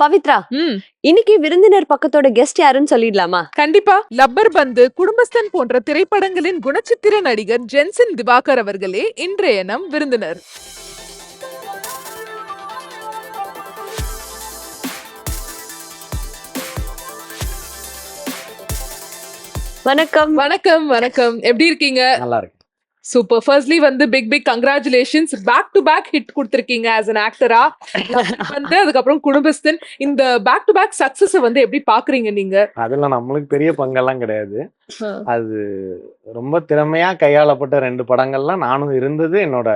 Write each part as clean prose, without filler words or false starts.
பவித்ரா, இன்னைக்கு விருந்தினர் பக்கத்தோட கெஸ்ட் யாருன்னு சொல்லிடலாமா? கண்டிப்பா. லப்பர் பந்து, குடும்பஸ்தன் போன்ற திரைப்படங்களின் குணச்சித்திர நடிகர் ஜென்சன் திவாகர் அவர்களே இன்றைய நம் விருந்தினர். வணக்கம். வணக்கம் வணக்கம். எப்படி இருக்கீங்க? நல்லா இருக்கு. சூப்பர். ஃபர்ஸ்ட்லி வந்து big congratulations. Back to back hit கொடுத்திருக்கீங்க ஆஸ் an ஆக்டரா. வந்து அதுக்கப்புறம் குடும்பஸ்தன், இந்த பேக் டு பேக் சக்சஸ் வந்து எப்படி பாக்குறீங்க நீங்க? அதுல நம்மளுக்கு பெரிய பங்கெல்லாம் கிடையாது. அது ரொம்ப திறமையா கையாளப்பட்ட 2 படங்கள்லாம் நானும் இருந்தது என்னோட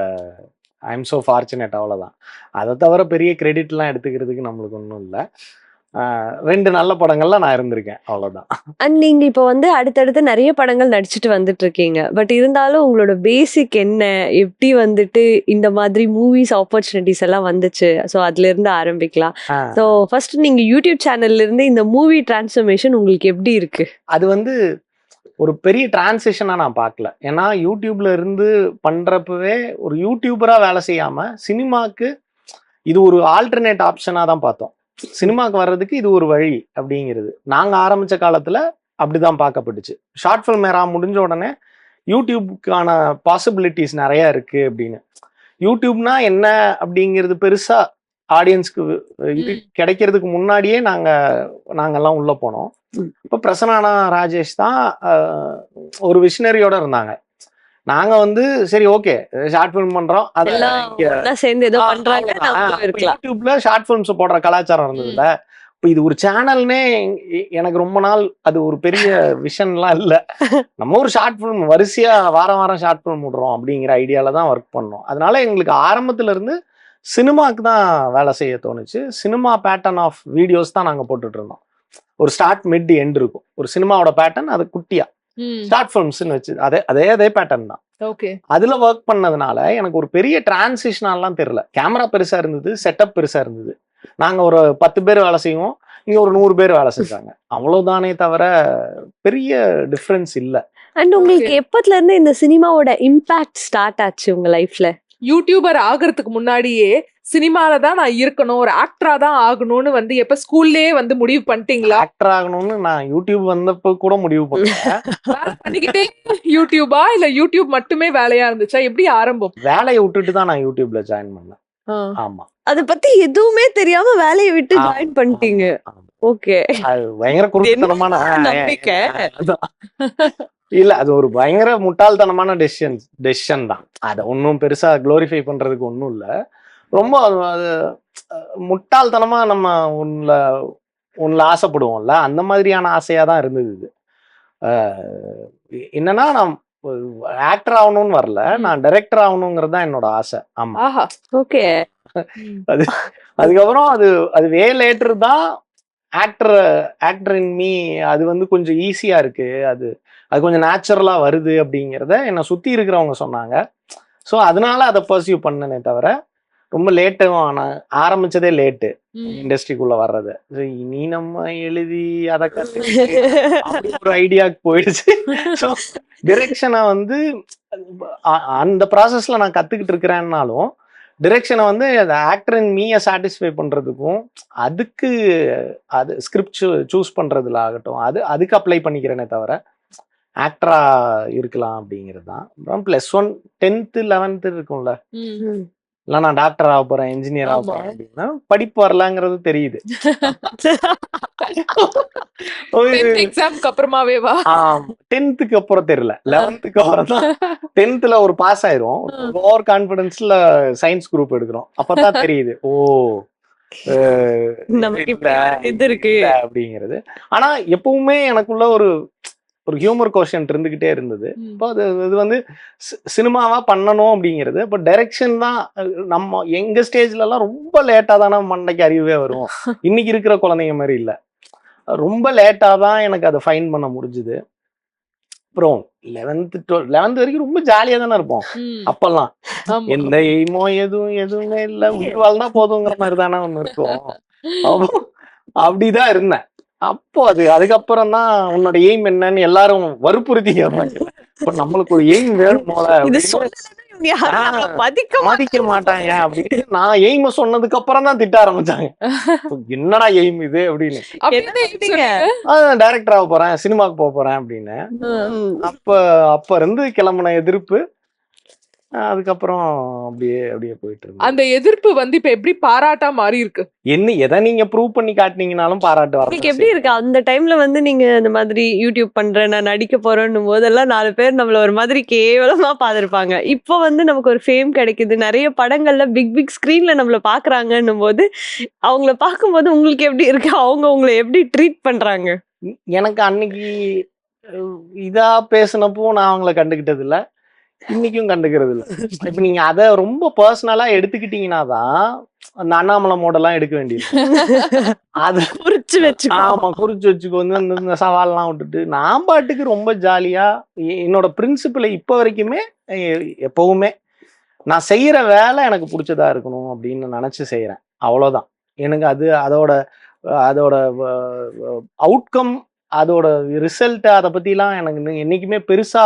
ஐ எம் சோ ஃபார்ச்சுனேட், அவ்வளவுதான். அதை தவிர பெரிய கிரெடிட்லாம் எடுத்துக்கிறதுக்கு நம்மளுக்கு ஒன்றும் இல்லை. 2 நல்ல படங்கள்ல நான் இருந்திருக்கேன், அவ்வளவுதான். அண்ட் நீங்க இப்ப வந்து அடுத்தடுத்து நிறைய படங்கள் நடிச்சிட்டு வந்துட்டு இருக்கீங்க. பட் இருந்தாலும் உங்களோட பேசிக் என்ன, எப்படி வந்துட்டு இந்த மாதிரி மூவிஸ் ஆப்பர்ச்சுனிட்டிஸ் எல்லாம் வந்துச்சு? ஸோ அதுல இருந்து ஆரம்பிக்கலாம். ஸோ ஃபர்ஸ்ட் நீங்க யூடியூப் சேனல்ல இருந்து இந்த மூவி டிரான்ஸ்ஃபர்மேஷன் உங்களுக்கு எப்படி இருக்கு? அது வந்து ஒரு பெரிய டிரான்சிஷனா நான் பார்க்கல. ஏன்னா யூடியூப்ல இருந்து பண்றப்பவே ஒரு யூடியூபரா வேலை செய்யாம சினிமாக்கு இது ஒரு ஆல்டர்னேட் ஆப்ஷனா தான் பார்த்தோம். சினிமாக்கு வர்றதுக்கு இது ஒரு வழி அப்படிங்கிறது நாங்க ஆரம்பிச்ச காலத்துல அப்படிதான் பார்க்கப்பட்டுச்சு. ஷார்ட் ஃபில்ம் ஏரா முடிஞ்ச உடனே யூடியூப்க்கான பாசிபிலிட்டிஸ் நிறைய இருக்கு அப்படின்னு. யூடியூப்னா என்ன அப்படிங்கிறது பெருசா ஆடியன்ஸ்க்கு இது கிடைக்கிறதுக்கு முன்னாடியே நாங்கெல்லாம் உள்ள போனோம். இப்போ பிரசன்னா ராஜேஷ் தான் ஒரு விஷனரியோட இருந்தாங்க. நாங்க வந்து சரி ஓகே ஷார்ட் ஃபிலிம் பண்றோம், யூடியூப்ல ஷார்ட் ஃபிலிம்ஸ் போடுற கலாச்சாரம் இருந்ததுல. இப்போ இது ஒரு சேனல்னே எனக்கு ரொம்ப நாள் அது ஒரு பெரிய விஷன்லாம் இல்லை. நம்ம ஒரு ஷார்ட் ஃபிலிம் வரிசையா வாரம் ஷார்ட் ஃபிலிம் விடுறோம் அப்படிங்கிற ஐடியால தான் ஒர்க் பண்ணோம். அதனால எங்களுக்கு ஆரம்பத்துல இருந்து சினிமாக்கு தான் வேலை செய்ய தோணுச்சு. சினிமா பேட்டர்ன் ஆஃப் வீடியோஸ் தான் நாங்க போட்டுட்டு இருந்தோம். ஒரு ஸ்டார்ட் மிட் எண்ட் இருக்கும். ஒரு சினிமாவோட பேட்டர்ன் அது குட்டியா ஷார்ட் ஃபிலிம்ஸ்னு வச்சு அதே பேட்டர்ன் தான். அதுல ஒர்க் பண்ணதுனால எனக்கு ஒரு பெரிய டிரான்சிஷனெல்லாம் தெரியல. கேமரா பெருசா இருந்தது, செட்டப் பெருசா இருந்தது. நாங்க ஒரு 10 பேர் வேலை செய்வோம், இங்க ஒரு 100 பேர் வேலை செஞ்சாங்க, அவ்வளவுதானே தவிர பெரிய டிஃபரன்ஸ் இல்ல. அண்ட் உங்களுக்கு எப்பத்துல இருந்து இந்த சினிமாவோட இம்பாக்ட் ஸ்டார்ட் ஆச்சு உங்க லைஃப்ல? யூடியூபர் ஆகிறதுக்கு முன்னாடியே சினிமால தான் நான் இருக்கணும், ஒரு ஆக்டரா தான் ஆகணும்னு வந்து எப்ப ஸ்கூல்லே வந்து முடிவு பண்ணிட்டீங்களா? ஆக்டர் ஆகணும்னு நான் யூடியூப் வந்தப்ப கூட முடிவு பண்ணிக்கிட்டே யூடியூபா இல்ல யூடியூப் மட்டுமே வேலையா இருந்துச்சா? எப்படி ஆரம்பம்? வேலையை விட்டுட்டு தான் நான் யூடியூப்ல ஜாயின் பண்ணேன். ஆமா, அத பத்தி எதுவுமே தெரியாம வேலையை விட்டு ஜாயின் பண்ணிட்டீங்க. ஓகே, அது பயங்கர குருட்டுத்தனமான நம்பிக்கை இல்ல, அது ஒரு பயங்கர முட்டாள்தனமான டெசிஷன் தான். அதை ஒன்றும் பெருசா குளோரிஃபை பண்றதுக்கு ஒன்றும் இல்லை. ரொம்ப அது முட்டாள்தனமா நம்ம ஒன்னுல ஆசைப்படுவோம்ல, அந்த மாதிரியான ஆசையா தான் இருந்தது இது. என்னன்னா நான் ஆக்டர் ஆகணும்னு வரல, நான் டைரக்டர் ஆகணுங்கிறது தான் என்னோட ஆசை. ஆமா, ஓகே. அதுக்கப்புறம் அது வே லேட்டர் தான் ஆக்டர் இன் மீ அது வந்து கொஞ்சம் ஈஸியா இருக்கு, அது கொஞ்சம் நேச்சுரலா வருது அப்படிங்கிறத என்னை சுத்தி இருக்கிறவங்க சொன்னாங்க. ஸோ அதனால அதை பர்சியூ பண்ணனே தவிர ரொம்ப லேட்டும் ஆரம்பிச்சதே லேட்டு இண்டஸ்ட்ரிக்குள்ள வர்றது. இனி நம்ம எழுதி அதை ஒரு ஐடியாக்கு போயிடுச்சு. ஸோ டிரெக்ஷனை வந்து அந்த ப்ராசஸ்ல நான் கத்துக்கிட்டு இருக்கிறேன்னாலும் டிரெக்ஷனை வந்து அந்த ஆக்டர் இன் மீயை சாட்டிஸ்ஃபை பண்றதுக்கும் அதுக்கு அது ஸ்கிரிப்ட் சூஸ் பண்றதுல ஆகட்டும் அதுக்கு அப்ளை பண்ணிக்கிறேனே தவிர ஆக்டரா இருக்கலாம் அப்படிங்கிறது தான். அப்புறம் +1 10th 11th இருக்கும்ல, இல்ல நான் டாக்டர் ஆக போறேன், இன்ஜினியர் ஆக போறேன் அப்படின்னா படிப்பு வரலாங்கிறது தெரியுது. எக்ஸாம்க்கு அப்புறமாவேவா? 10th அப்புறம் தெரியல, 11th அப்புறம் தான். 10th ஒரு பாஸ் ஆயிரும், ஓவர் கான்பிடன்ஸ்ல சயின்ஸ் குரூப் எடுக்கிறோம், அப்பதான் தெரியுது ஓ இது இருக்கு அப்படிங்கிறது. ஆனா எப்பவுமே எனக்குள்ள ஒரு ஹியூமர் கோஷன் இருந்துகிட்டே இருந்தது. இப்போ இது வந்து சினிமாவா பண்ணணும் அப்படிங்கிறது. இப்போ டைரக்ஷன் தான் நம்ம எங்க ஸ்டேஜ்ல எல்லாம் ரொம்ப லேட்டா தானே மண்டைக்கு அறிவே வரும். இன்னைக்கு இருக்கிற குழந்தைங்க மாதிரி இல்லை, ரொம்ப லேட்டா தான் எனக்கு அதை ஃபைன் பண்ண முடிஞ்சுது. அப்புறம் 11th வரைக்கும் ரொம்ப ஜாலியா தானே இருப்போம். அப்பெல்லாம் எந்த எய்மோ எதுவுமே இல்லை, வாழ்ந்தா போதுங்கிற மாதிரி தானே ஒண்ணு இருக்கும். அப்படிதான் இருந்தேன். அப்போ அதுக்கப்புறம் தான் உன்னோட எய்ம் என்னன்னு எல்லாரும் வற்புறுத்தி கேட்பாங்க. இப்ப நம்மளுக்கு ஒரு எய்ம் வேணும் போல. யாரும் நம்மள மதிக்க மதிக்க மாட்டாங்க அப்படின்னு நான் எய்ம சொன்னதுக்கு அப்புறம் தான் திட்ட ஆரம்பிச்சாங்க. என்னடா எய்ம் இது அப்படின்னு. அப்படின்னு மாட்டாங்க. டைரக்டர் ஆக போறேன், சினிமாக்கு போக போறேன் அப்படின்னு. அப்ப இருந்து கிளம்புன எதிர்ப்பு அதுக்கப்புறம் அப்படியே போயிட்டு இருக்கு. அந்த எதிர்ப்பு வந்து இப்ப எப்படி பாராட்டா மாறி இருக்கு? எதை நீங்க ப்ரூவ் பண்ணி காட்டினீங்கனாலும் பாராட்டு உங்களுக்கு எப்படி இருக்கு அந்த டைம்ல வந்து நீங்க இந்த மாதிரி யூடியூப் பண்றேன் நான் நடிக்க போறேன்னும் போதெல்லாம் 4 பேர் நம்மள ஒரு மாதிரி கேவலமா பார்த்திருப்பாங்க. இப்போ வந்து நமக்கு ஒரு ஃபேம் கிடைக்குது, நிறைய படங்கள்ல பிக் ஸ்கிரீன்ல நம்மள பாக்குறாங்கன்னும் போது அவங்கள பார்க்கும்போது உங்களுக்கு எப்படி இருக்கு, அவங்க உங்களை எப்படி ட்ரீட் பண்றாங்க? எனக்கு அன்னைக்கு இதா பேசினப்போ நான் அவங்கள கண்டுகிட்டது இல்ல, இன்னைக்கும் கண்டுக்கிறது இல்ல. இப்ப நீங்க அத ரொம்ப பர்சனலா எடுத்துக்கிட்டீங்கன்னா தான் அந்த அண்ணாமலை மோடெல்லாம் எடுக்க வேண்டியது. அது குறிச்சு வச்சு ஆமா குறிச்சு வச்சுக்கோ. வந்து இந்த சவால்லாம் விட்டுட்டு நான் பாட்டுக்கு ரொம்ப ஜாலியா என்னோட பிரின்சிபலை இப்ப வரைக்குமே எப்பவுமே நான் செய்யற வேலை எனக்கு பிடிச்சதா இருக்கணும் அப்படின்னு நினைச்சு செய்யறேன். அவ்வளவுதான். எனக்கு அதோட அவுட்கம், அதோட ரிசல்ட், அதை பத்திலாம் எனக்கு என்னைக்குமே பெருசா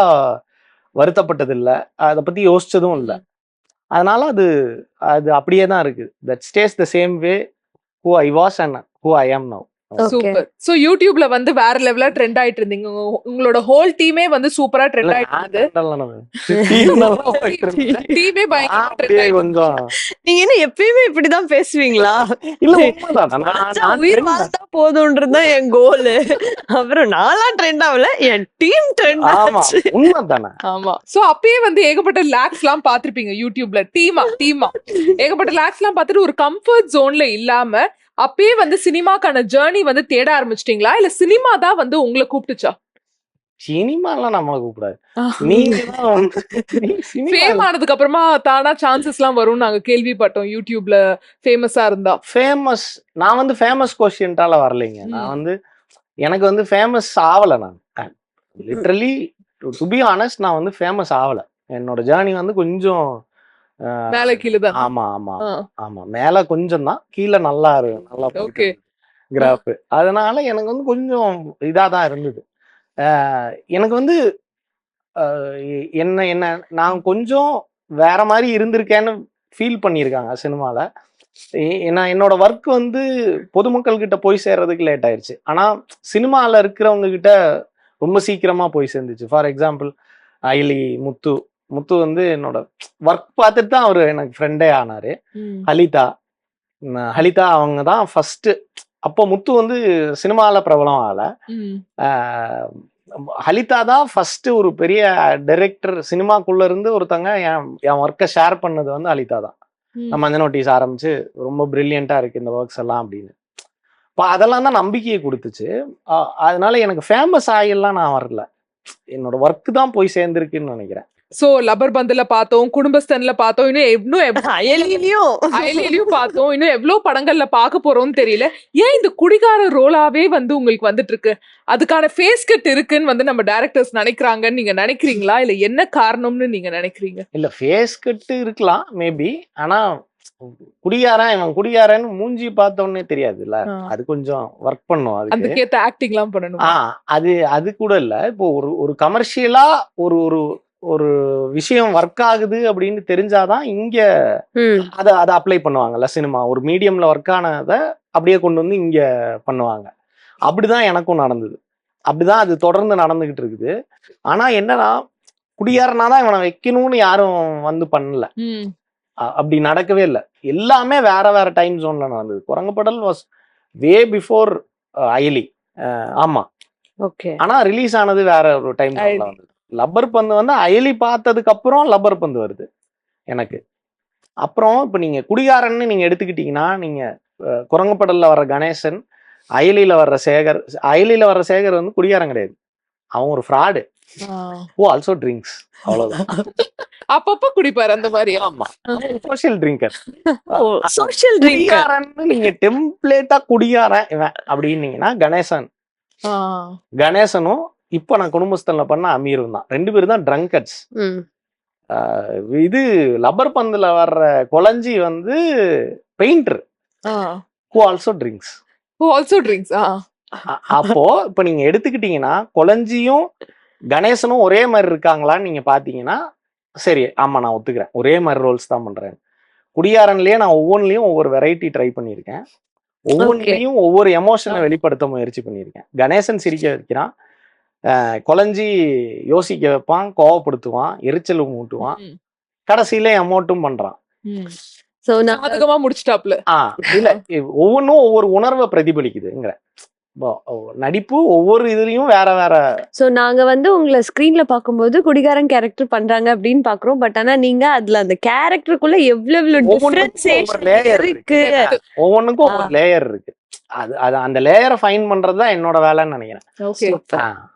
வருத்தப்பட்டது இல்லை, அதை பத்தி யோசிச்சதும் இல்லை. அதனால அது அப்படியே தான் இருக்கு. That stay the same way who I was and who I am now. Super. So யூடியூப்ல வந்து வேற லெவலா ட்ரெண்ட் ஆயிட்டு இருந்தீங்க. உங்களோட ஹோல் டீமே வந்து சூப்பரா ட்ரெண்ட் ஆயிட்டு இருந்தது. டீமே பயங்கரமா ட்ரெண்ட் ஆயிட்டு கொஞ்சம் நீங்க என்ன எப்பயுமே இப்படிதான் பேசுவீங்களா? இல்ல உண்மைதான். உயிர் வாழ்ந்தா போதும்ன்றதுதான் என் கோல். அப்புறம் நாளா ட்ரெண்ட் ஆகல, என் டீம் ட்ரெண்ட் ஆச்சு. உண்மைதானே. ஆமா. சோ அப்பயே வந்து ஏகப்பட்ட லேக்ஸ் எல்லாம் பாத்திருப்பீங்க யூடியூப்ல. டீமா ஏகப்பட்ட லேக்ஸ் எல்லாம் பார்த்துட்டு ஒரு கம்ஃபர்ட் ஜோன்ல இல்லாம அப்பயே வந்து சினிமாக்கான ஜேர்னி வந்து தேட ஆரம்பிச்சிட்டீங்களா, இல்ல சினிமா தான் வந்து உங்களை கூப்பிட்டுச்சா? சினிமாலாம் நம்மள கூப்பிடாது. நீங்க தான் ஃபேம் ஆனதுக்கு அப்புறமா தானா சான்சஸ் எல்லாம் வரும் நாங்க கேள்விப்பட்டோம். யூடியூப்ல ஃபேமஸா இருந்தா ஃபேமஸ். நான் வந்து ஃபேமஸ் கோஷியன்ட்டால வரலைங்க. நான் வந்து எனக்கு வந்து ஃபேமஸ் ஆகல. நான் லிட்டரலி டு பி ஆனஸ்ட் நான் வந்து ஃபேமஸ் ஆகல. என்னோட ஜேர்னி வந்து கொஞ்சம் மேல கீழ தான். ஆமா மேல கொஞ்சம் தான், கீழே நல்லா ஓகே கிராஃப். அதனால எனக்கு வந்து கொஞ்சம் இதாதான் இருந்தது. எனக்கு வந்து என்ன நான் கொஞ்சம் வேற மாதிரி இருந்திருக்கேன்னு ஃபீல் பண்ணியிருக்காங்க சினிமால. ஏன்னா என்னோட ஒர்க் வந்து பொதுமக்கள் கிட்ட போய் சேர்றதுக்கு லேட் ஆயிடுச்சு. ஆனா சினிமால இருக்கிறவங்க கிட்ட ரொம்ப சீக்கிரமா போய் சேர்ந்துச்சு. ஃபார் எக்ஸாம்பிள் அயலி, முத்து வந்து என்னோட ஒர்க் பார்த்துட்டு தான் அவரு எனக்கு ஃப்ரெண்டே ஆனாரு. ஹலிதா அவங்க தான் ஃபர்ஸ்ட். அப்போ முத்து வந்து சினிமால பிரபலம் ஆகல. ஹலிதா தான் ஃபர்ஸ்ட் ஒரு பெரிய டைரக்டர் சினிமாக்குள்ள இருந்து ஒருத்தங்க என் ஒர்க்கை ஷேர் பண்ணது வந்து ஹலிதா தான். நம்ம அந்த நோட்டீஸ் ஆரம்பிச்சு ரொம்ப பிரில்லியண்டா இருக்கு இந்த ஒர்க்ஸ் எல்லாம் அப்படின்னு. இப்போ அதெல்லாம் தான் நம்பிக்கையை கொடுத்துச்சு. அதனால எனக்கு ஃபேமஸ் ஆகியெல்லாம் நான் வரல, என்னோட ஒர்க் தான் போய் சேர்ந்துருக்குன்னு நினைக்கிறேன். சோ லப்பர் பந்துல பார்த்தோம், குடும்பஸ்தன்ல பார்த்தோம், இன்னும் அயலிலையும் பார்த்தோம், இன்னும் எவ்வளவு படங்கள்ல பார்க்க போறோம்னு தெரியல. ஏன் இந்த குடிகார ரோலாவே வந்து உங்களுக்கு வந்துட்டு இருக்கு? அதுக்கான ஃபேஸ் கட் இருக்குன்னு வந்து நம்ம டைரக்டர்ஸ் நினைக்கிறாங்கன்னு நீங்க நினைக்கிறீங்களா, இல்ல என்ன காரணம்னு நீங்க நினைக்கிறீங்க? இல்ல ஃபேஸ் கட் இருக்கலாம் மேபி, ஆனா இவன் குடிகாரன்னு மூஞ்சி பார்த்த உடனே தெரியாதுல்ல, அது கொஞ்சம் ஒர்க் பண்ணும். அதுக்கேத்த ஆக்டிங் எல்லாம் பண்ணணும். அது கூட இல்ல. இப்போ ஒரு கமர்ஷியலா ஒரு விஷயம் ஒர்க் ஆகுது அப்படின்னு தெரிஞ்சாதான் இங்க அதை அப்ளை பண்ணுவாங்கல்ல. சினிமா ஒரு மீடியம்ல ஒர்க் ஆனதை அப்படியே கொண்டு வந்து இங்க பண்ணுவாங்க. அப்படிதான் எனக்கும் நடந்தது. அப்படிதான் அது தொடர்ந்து நடந்துகிட்டு இருக்குது. ஆனா என்னன்னா குடியாரனாதான் இவனை வைக்கணும்னு யாரும் வந்து பண்ணல. அப்படி நடக்கவே இல்லை. எல்லாமே வேற டைம் ஜோன்ல நடந்தது. குரங்குப்படல் வாஸ் வே பிஃபோர் அயலி. ஆமா ஓகே. ஆனா ரிலீஸ் ஆனது வேற ஒரு டைம் ஜோன்ல வந்தது. லப்பர் பந்து வந்து அயலி பார்த்ததுக்கு அப்புறம் லப்பர் பந்து வருது எனக்கு. அப்புறம் இப்ப நீங்க குடிகாரன்னு நீங்க எடுத்துக்கிட்டீங்கன்னா, நீங்க குரங்குப்படல்ல வர்ற கணேசன், அயலியில வர்ற சேகர் வந்து குடிகாரன் கிடையாது. அவன் ஒரு ஃப்ராடு. Also drinks. அவ்வளவுதான். அப்பப்ப குடிப்பாரு அந்த மாதிரி. ஆமா, சோஷியல் ட்ரிங்கர். சோஷியல் ட்ரிங்கர்னு நீங்க டெம்ப்ளேட்டா குடிகாரன் இவன் அப்படின்னீங்கன்னா கணேசனும் இப்ப நான் குடும்பஸ்தன்ல பண்ண அமீரும் தான். 2 பேரும் தான் ட்ரங்கர்ஸ். இது லப்பர் பந்துல வர்ற கொலஞ்சி வந்து பெயிண்டர். Also drinks. அப்போ இப்ப நீங்க எடுத்துக்கிட்டீங்கன்னா கொலஞ்சியும் கணேசனும் ஒரே மாதிரி இருக்காங்களான்னு நீங்க பாத்தீங்கன்னா சரி ஆமா நான் ஒத்துக்கிறேன், ஒரே மாதிரி ரோல்ஸ் தான் பண்றேன். குடியாரன்லயே நான் ஒவ்வொன்றிலையும் ஒவ்வொரு வெரைட்டி ட்ரை பண்ணியிருக்கேன். ஒவ்வொன்றிலையும் ஒவ்வொரு எமோஷனை வெளிப்படுத்த முயற்சி பண்ணியிருக்கேன். கணேசன் சிரிக்க வைக்கிறான், கொலைஞ்சி யோசிக்க வைப்பான், கோவப்படுத்துவான், எரிச்சல் மூட்டுவான், கடைசியில எமோட்டும் பண்றான். சோ சாதகமா முடிச்சிட்டாப்ல. இல்ல ஒவ்வொன்றும் ஒவ்வொரு உணர்வை பிரதிபலிக்குதுங்கிற நடிப்பு ஒவ்வொரு இதுலயும் வேற வேற. சோ நாங்க வந்து உங்களை ஸ்கிரீன்ல பாக்கும்போது குடிகாரன் கேரக்டர் பண்றாங்க அப்படின்னு பாக்குறோம். பட் ஆனா நீங்க அதுல அந்த கேரக்டருக்குள்ள எவ்வளவு இருக்கு, ஒவ்வொன்றுக்கும் ஒவ்வொரு லேயர் இருக்கு. அது அது அந்த லேயரை ஃபைன் பண்றதுதான் என்னோட வேலைன்னு நினைக்கிறேன். ஓகே,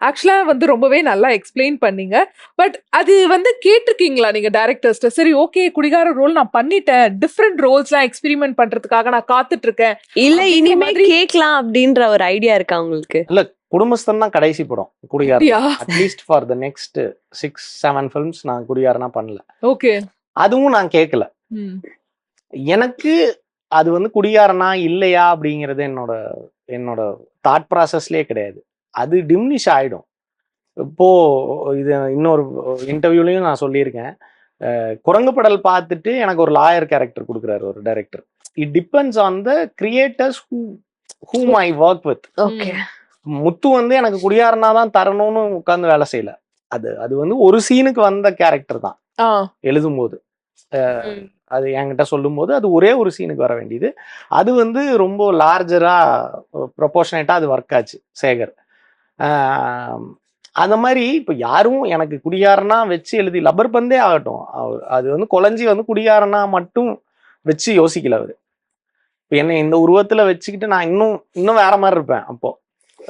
ஆக்சுவலா வந்து ரொம்பவே நல்லா எக்ஸ்பிளைன் பண்ணீங்க. பட் அது வந்து கேட்டிருக்கீங்களா நீங்க டைரக்டர்ஸ்ட, சரி ஓகே குடிகார ரோல் நான் பண்ணிட்டேன், டிஃப்ரெண்ட் ரோல்ஸ்லாம் எக்ஸ்பெரிமெண்ட் பண்றதுக்காக நான் காத்துட்டு இருக்கேன், இல்ல இனிமே கேட்கலாம் அப்படின்ற ஒரு ஐடியா இருக்கா உங்களுக்கு? இல்ல குடும்பஸ்தன் தான் கடைசி படம் குடிகாரன். At least for the next 6-7 films நான் குடிகாரனா பண்ணல. ஓகே, அதுவும் நான் கேட்கல. எனக்கு அது வந்து குடியாரனா இல்லையா அப்படிங்கிறது என்னோட தாட் ப்ராசஸ்லயே கிடையாது. அது டிம்னிஷ் ஆயிடும். இப்போ இது இன்னொரு இன்டர்வியூலையும் நான் சொல்லியிருக்கேன், குரங்கு படல் பார்த்துட்டு எனக்கு ஒரு லாயர் கேரக்டர் கொடுக்குறாரு ஒரு director. It depends on the creators whom I work with. முத்து வந்து எனக்கு குடியாரனா தான் தரணும்னு உட்கார்ந்து வேலை செய்யல. அது வந்து ஒரு சீனுக்கு வந்த கேரக்டர் தான் எழுதும்போது. அது என்கிட்ட சொல்லும் போது அது ஒரே ஒரு சீனுக்கு வர வேண்டியது. அது வந்து ரொம்ப லார்ஜரா ப்ரொபோர்ஷனேட்டா அது ஒர்க் ஆச்சு சேகர். அந்த மாதிரி இப்போ யாரும் எனக்கு குடியாரனா வச்சு எழுதி லப்பர் பந்தே ஆகட்டும், அது வந்து கொலைஞ்சி வந்து குடியாரனா மட்டும் வச்சு யோசிக்கல அவரு. இப்போ என்னை இந்த உருவத்துல வச்சுக்கிட்டு நான் இன்னும் வேற மாதிரி இருப்பேன். அப்போ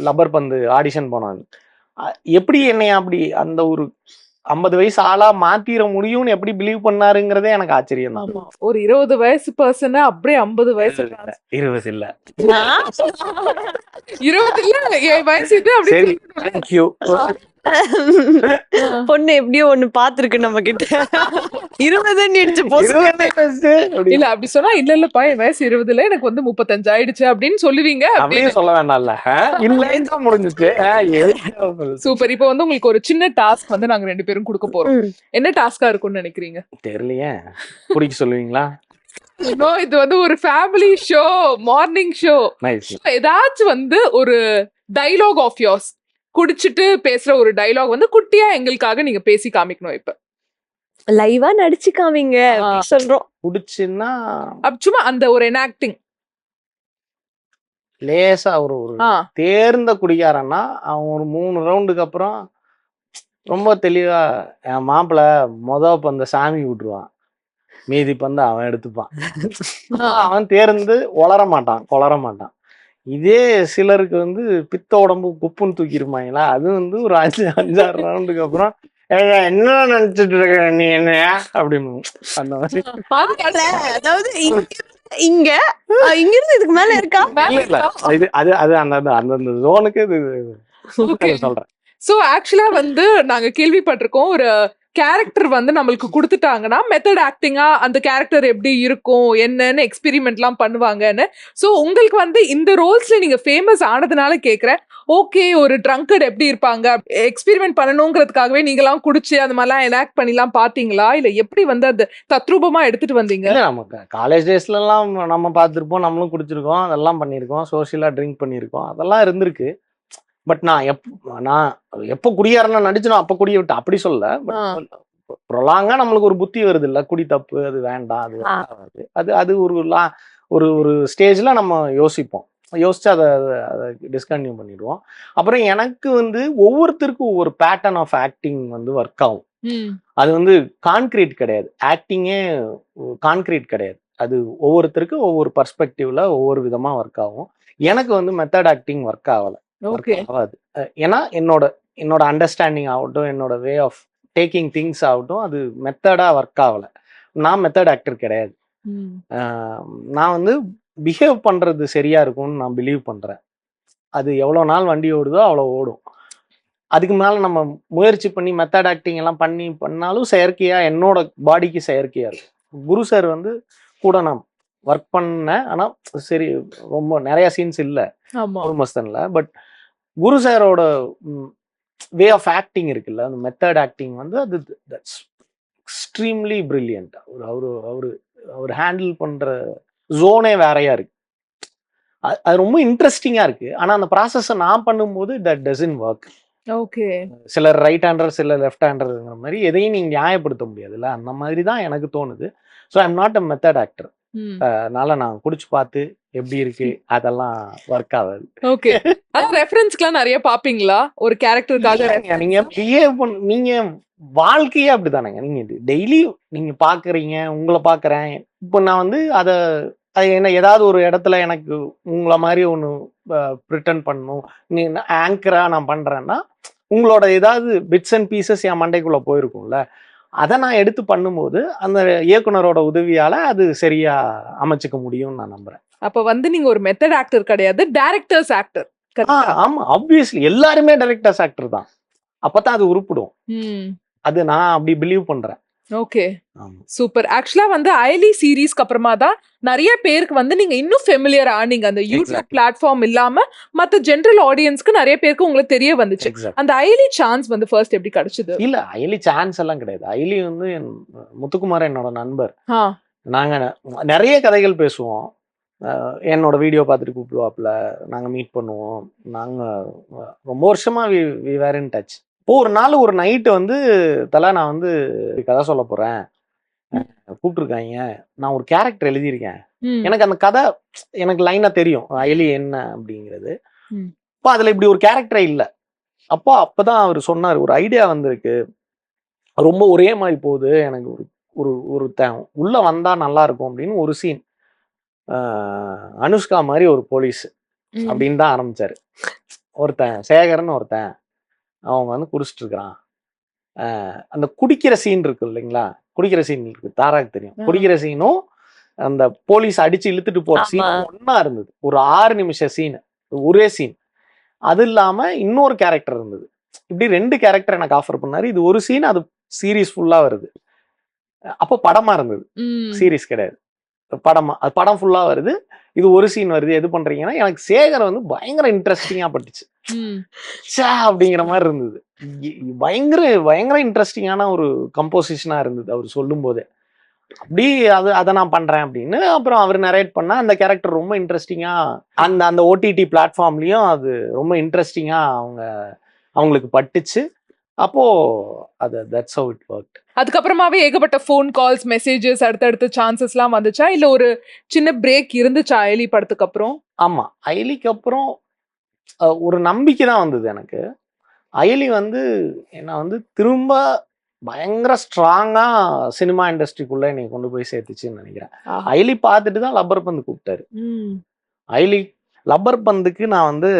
லப்பர் பந்து ஆடிஷன் போனாங்க, எப்படி என்னை அப்படி அந்த ஒரு 50 வயசு ஆளா மாத்திர முடியும்னு எப்படி பிலீவ் பண்ணாருங்கிறதே எனக்கு ஆச்சரியம் தான். ஒரு 20 வயசு பர்சன் அப்படியே 50 வயசு 20 இல்ல 20 இல்ல என் வயசு இது. சரி தேங்க்யூ. பொண்ணு எப்படியோ ஒண்ணு பாத்துருக்கு நம்ம கிட்ட 20 இல்ல அப்படி சொன்னா இல்லப்பா என் வயசு 20 எனக்கு வந்து 35 ஆயிடுச்சு அப்படின்னு சொல்லுவீங்க. அப்படியே சொல்ல வேண்டாம்ல, இல்ல முடிஞ்சிச்சு. சூப்பர். இப்போ வந்து உங்களுக்கு ஒரு சின்ன டாஸ்க் வந்து நாங்க 2 பேரும் கொடுக்க போறோம். என்ன டாஸ்கா இருக்கும்னு நினைக்கிறீங்க? தெரியலையே, குடிக்க சொல்லுவீங்களா? இது வந்து ஒரு ஃபேமிலி ஷோ, மார்னிங் ஷோ. ஏதாச்சும் வந்து ஒரு டைலாக் ஆஃப் யோர்ஸ், குடிச்சிட்டு பேசுற ஒரு டைலாக் வந்து குட்டியா எங்களுக்காக நீங்க பேசி காமிக்கணும். இப்ப லைவா நடிச்சு காமிங்க சொல்றோம். குடிச்சுன்னா சும்மா அந்த ஒரு எனாக்டிங் லேசா ஒரு தேர்ந்த குடிகாரன்னா அவன் ஒரு 3 ரவுண்டுக்கு அப்புறம் ரொம்ப தெளிவா என் மாப்பிள்ள பந்த சாமி விட்டுருவான், மீதி பந்து அவன் எடுத்துப்பான். அவன் தேர்ந்து கொளர மாட்டான். இதே சிலருக்கு வந்து பித்த உடம்பு குப்புன்னு தூக்கிருப்பாங்களா, அது வந்து ஒரு 5-6 ரவுண்டுக்கு அப்புறம் என்ன நினைச்சிட்டு இருக்க நீ என்ன அப்படின்னு அந்த மாதிரி. அதாவது இங்க இருந்து இதுக்கு மேல இருக்கா? அது அந்த ஜோனுக்கு இது சொல்றேன். சோ ஆக்சுவலா வந்து நாங்க கேள்விப்பட்டிருக்கோம், ஒரு கேரக்டர் வந்து நம்மளுக்கு கொடுத்துட்டாங்கன்னா மெத்தட் ஆக்டிங்கா அந்த கேரக்டர் எப்படி இருக்கும் என்னன்னு எக்ஸ்பெரிமெண்ட்லாம் பண்ணுவாங்கன்னு. சோ உங்களுக்கு வந்து இந்த ரோல்ஸ்ல நீங்க ஃபேமஸ் ஆனதுனால கேக்குறேன், ஓகே ஒரு ட்ரங்கர்ட் எப்படி இருப்பாங்க எக்ஸ்பெரிமெண்ட் பண்ணணுங்கிறதுக்காகவே நீங்களாம் குடிச்சு அந்த மாதிரிலாம் எனாக்ட் பண்ணிலாம் பாத்தீங்களா, இல்ல எப்படி வந்து அந்த தத்ரூபமா எடுத்துட்டு வந்தீங்க? நமக்கு காலேஜ் டேஸ்ல எல்லாம் நம்ம பார்த்திருப்போம், நம்மளும் குடிச்சிருக்கோம், அதெல்லாம் பண்ணியிருக்கோம், சோசியலா ட்ரிங்க் பண்ணியிருக்கோம், அதெல்லாம் இருந்திருக்கு. பட் நான் எப்போ குடியாரனா நடிச்சனும் அப்ப குடிய விட்டு அப்படி சொல்ல. ப்ரொலாங்கா நம்மளுக்கு ஒரு புத்தி வருது இல்ல, குடி தப்பு, அது வேண்டாம், அது அது ஒரு ஸ்டேஜ்ல நம்ம யோசிச்சு அதை டிஸ்கன்டினியூ பண்ணிடுவோம். அப்புறம் எனக்கு வந்து ஒவ்வொருத்தருக்கும் ஒவ்வொரு பேட்டர்ன் ஆஃப் ஆக்டிங் வந்து ஒர்க் ஆகும். அது வந்து கான்கிரீட் கிடையாது, ஆக்டிங்கே கான்கிரீட் கிடையாது. அது ஒவ்வொருத்தருக்கும் ஒவ்வொரு பர்ஸ்பெக்டிவ்ல ஒவ்வொரு விதமா ஒர்க் ஆகும். எனக்கு வந்து மெத்தட் ஆக்டிங் ஒர்க் ஆகாது. ஏன்னா என்னோட அண்டர்ஸ்டாண்டிங் ஆகட்டும், என்னோட வே ஆஃப் டேக்கிங் திங்ஸ் ஆகட்டும், அது மெத்தடா ஒர்க் ஆகல. நான் மெத்தட் ஆக்டர் கிடையாது. நான் வந்து பிஹேவ் பண்றது சரியா இருக்கும்னு நான் பிலீவ் பண்றேன். அது எவ்வளவு நாள் வண்டி ஓடுதோ அவ்வளவு ஓடும். அதுக்கு மேல நம்ம முயற்சி பண்ணி மெத்தட் ஆக்டிங் எல்லாம் பண்ணாலும் செயற்கையா என்னோட பாடிக்கு செயற்கையா இருக்கும். குரு சார் வந்து கூட நான் ஒர்க் பண்ணேன், ஆனா சரி ரொம்ப நிறைய சீன்ஸ் இல்ல மஸ்தன்ல. பட் குரு சாரோட வே ஆஃப் ஆக்டிங் இருக்குல்ல, அந்த மெத்தட் ஆக்டிங் வந்து அது எக்ஸ்ட்ரீம்லி பிரில்லியன்ட். அவரு அவரு அவர் ஹேண்டில் பண்ற ஜோனே வேறையா இருக்கு. அது ரொம்ப இன்ட்ரெஸ்டிங்கா இருக்கு. ஆனா அந்த ப்ராசஸை நான் பண்ணும்போது தட் டசன்ட் ஒர்க். ஓகே. சிலர் ரைட் ஹேண்டர், சிலர் லெஃப்ட் ஹேண்டர்ங்கிற மாதிரி எதையும் நீங்க நியாயப்படுத்த முடியாதுல்ல. அந்த மாதிரி தான் எனக்கு தோணுது. So I am not a method actor. அதனால நான் குடிச்சு பார்த்து எப்படி இருக்கு அதெல்லாம் ஒர்க் ஆகாது. ஓகே. அது ரெஃபரன்ஸ்க்குலாம் நிறைய பாப்பீங்களா ஒரு கேரக்டருக்காக? நீங்க பிஹேவ் நீங்க வாழ்க்கையே அப்படிதானேங்க. நீங்க டெய்லி நீங்க பாக்குறீங்க, உங்களை பாக்குறேன். இப்போ நான் வந்து அதை என்ன ஏதாவது ஒரு இடத்துல எனக்கு உங்களை மாதிரி ஒன்று ப்ரிட்டன் பண்ணணும், நீ ஆங்கரா நான் பண்றேன்னா உங்களோட ஏதாவது பிட்ஸ் அண்ட் பீசஸ் என் மண்டைக்குள்ள போயிருக்கும்ல. அதை நான் எடுத்து பண்ணும்போது அந்த இயக்குனரோட உதவியால அது சரியா அமைச்சுக்க முடியும்னு நான் நம்புறேன். அப்ப வந்து நீங்க ஒரு மெத்தட் ஆக்டர் கிடையாது, டைரக்டர்ஸ் ஆக்டர். ஆமா, ஆப்வியஸ்லி எல்லாருமே டைரக்டர்ஸ் ஆக்டர் தான். அப்பதான் அது உருப்பிடும். அது நான் அப்படி பிலீவ் பண்றேன். Okay, super. ஆக்சுவலா வந்து அயலி சீரீஸ்க்கு அப்புறமா தான் நிறைய பேருக்கு வந்து நீங்க இன்னும் ஃபெமிலியர் ஆனீங்க. அந்த யூடியூப் பிளாட்ஃபார்ம் இல்லாம மத்த ஜெனரல் ஆடியன்ஸ்க்கு நிறைய பேருக்கு உங்களுக்கு தெரிய வந்துச்சு. அந்த அயலி சான்ஸ் வந்து ஃபர்ஸ்ட் எப்படி கிடைச்சது? இல்ல, அயலி சான்ஸ் எல்லாம் கிடையாது. அயலி வந்து முத்துக்குமார் என்னோட நண்பர். நாங்க நிறைய கதைகள் பேசுவோம். என்னோட வீடியோ பார்த்துட்டு கூப்பிடுவாப்புல, நாங்க மீட் பண்ணுவோம். நாங்க ரொம்ப வருஷமா வி வேர் இன் டச். ஒரு நாள் ஒரு நைட்டு வந்து தலை நான் வந்து கதை சொல்ல போறேன், கூப்பிட்டுருக்காங்க. நான் ஒரு கேரக்டர் எழுதியிருக்கேன். எனக்கு அந்த கதை எனக்கு லைனா தெரியும், அயலி என்ன அப்படிங்கிறது. அப்போ அதுல இப்படி ஒரு கேரக்டரே இல்லை. அப்பதான் அவர் சொன்னார், ஒரு ஐடியா வந்திருக்கு, ரொம்ப ஒரே மாதிரி போகுது, எனக்கு ஒரு ஒரு உள்ள வந்தா நல்லா இருக்கும் அப்படின்னு ஒரு சீன். அனுஷ்கா மாதிரி ஒரு போலீஸ் அப்படின்னு தான் ஆரம்பிச்சாரு. ஒருத்தன் சேகர்னு ஒருத்தன், அவங்க வந்து குடிச்சிட்டு இருக்கிறான். அந்த குடிக்கிற சீன் இருக்கு இல்லைங்களா, குடிக்கிற சீன் இருக்கு, தாராக்கு தெரியும். குடிக்கிற சீனும் அந்த போலீஸ் அடிச்சு இழுத்துட்டு போற சீனும் ஒன்னா இருந்தது. ஒரு 6 நிமிஷ சீன், ஒரே சீன். அது இல்லாம இன்னொரு கேரக்டர் இருந்தது. இப்படி 2 கேரக்டர் எனக்கு ஆஃபர் பண்ணாரு. இது ஒரு சீன், அது சீரீஸ் ஃபுல்லா வருது. அப்போ படமா இருந்தது, சீரீஸ் கிடையாது. படமா, அது படம் ஃபுல்லா வருது. இது ஒரு சீன் வருது, எது பண்றீங்கன்னா எனக்கு சேகர் வந்து பயங்கர இன்ட்ரெஸ்டிங்கா பட்டுச்சு. அப்படிங்கிற மாதிரி இருந்தது. பயங்கர பயங்கர இன்ட்ரெஸ்டிங்கான ஒரு கம்போசிஷனா இருந்தது அவர் சொல்லும் போதே. அப்படி அதை நான் பண்றேன் அப்படின்னு அப்புறம் அவர் நரேட் பண்ணா அந்த கேரக்டர் ரொம்ப இன்ட்ரெஸ்டிங்கா அந்த ஓடிடி பிளாட்ஃபார்ம்லயும் அது ரொம்ப இன்ட்ரெஸ்டிங்கா அவங்களுக்கு பட்டுச்சு. அப்போ அது தட்ஸ் ஹவ் இட் வொர்க்ட். அதுக்கப்புறமாவே ஏகப்பட்ட ஃபோன் கால்ஸ், மெசேஜஸ், அடுத்தடுத்த சான்சஸ்லாம் வந்துச்சா, இல்ல ஒரு சின்ன பிரேக் இருந்துச்சா அயலி படத்துக்கு அப்புறம்? ஆமா, அயலிக்கு அப்புறம் ஒரு நம்பிக்கை தான் வந்தது எனக்கு. அயலி வந்து என்ன வந்து திரும்ப பயங்கர ஸ்ட்ராங்கா சினிமா இண்டஸ்ட்ரிக்குள்ள என்னை கொண்டு போய் சேர்த்துச்சுன்னு நினைக்கிறேன். அயலி பார்த்துட்டு தான் லப்பர் பந்து கூப்பிட்டாரு. அயலி லப்பர் பந்துக்கு நான் வந்து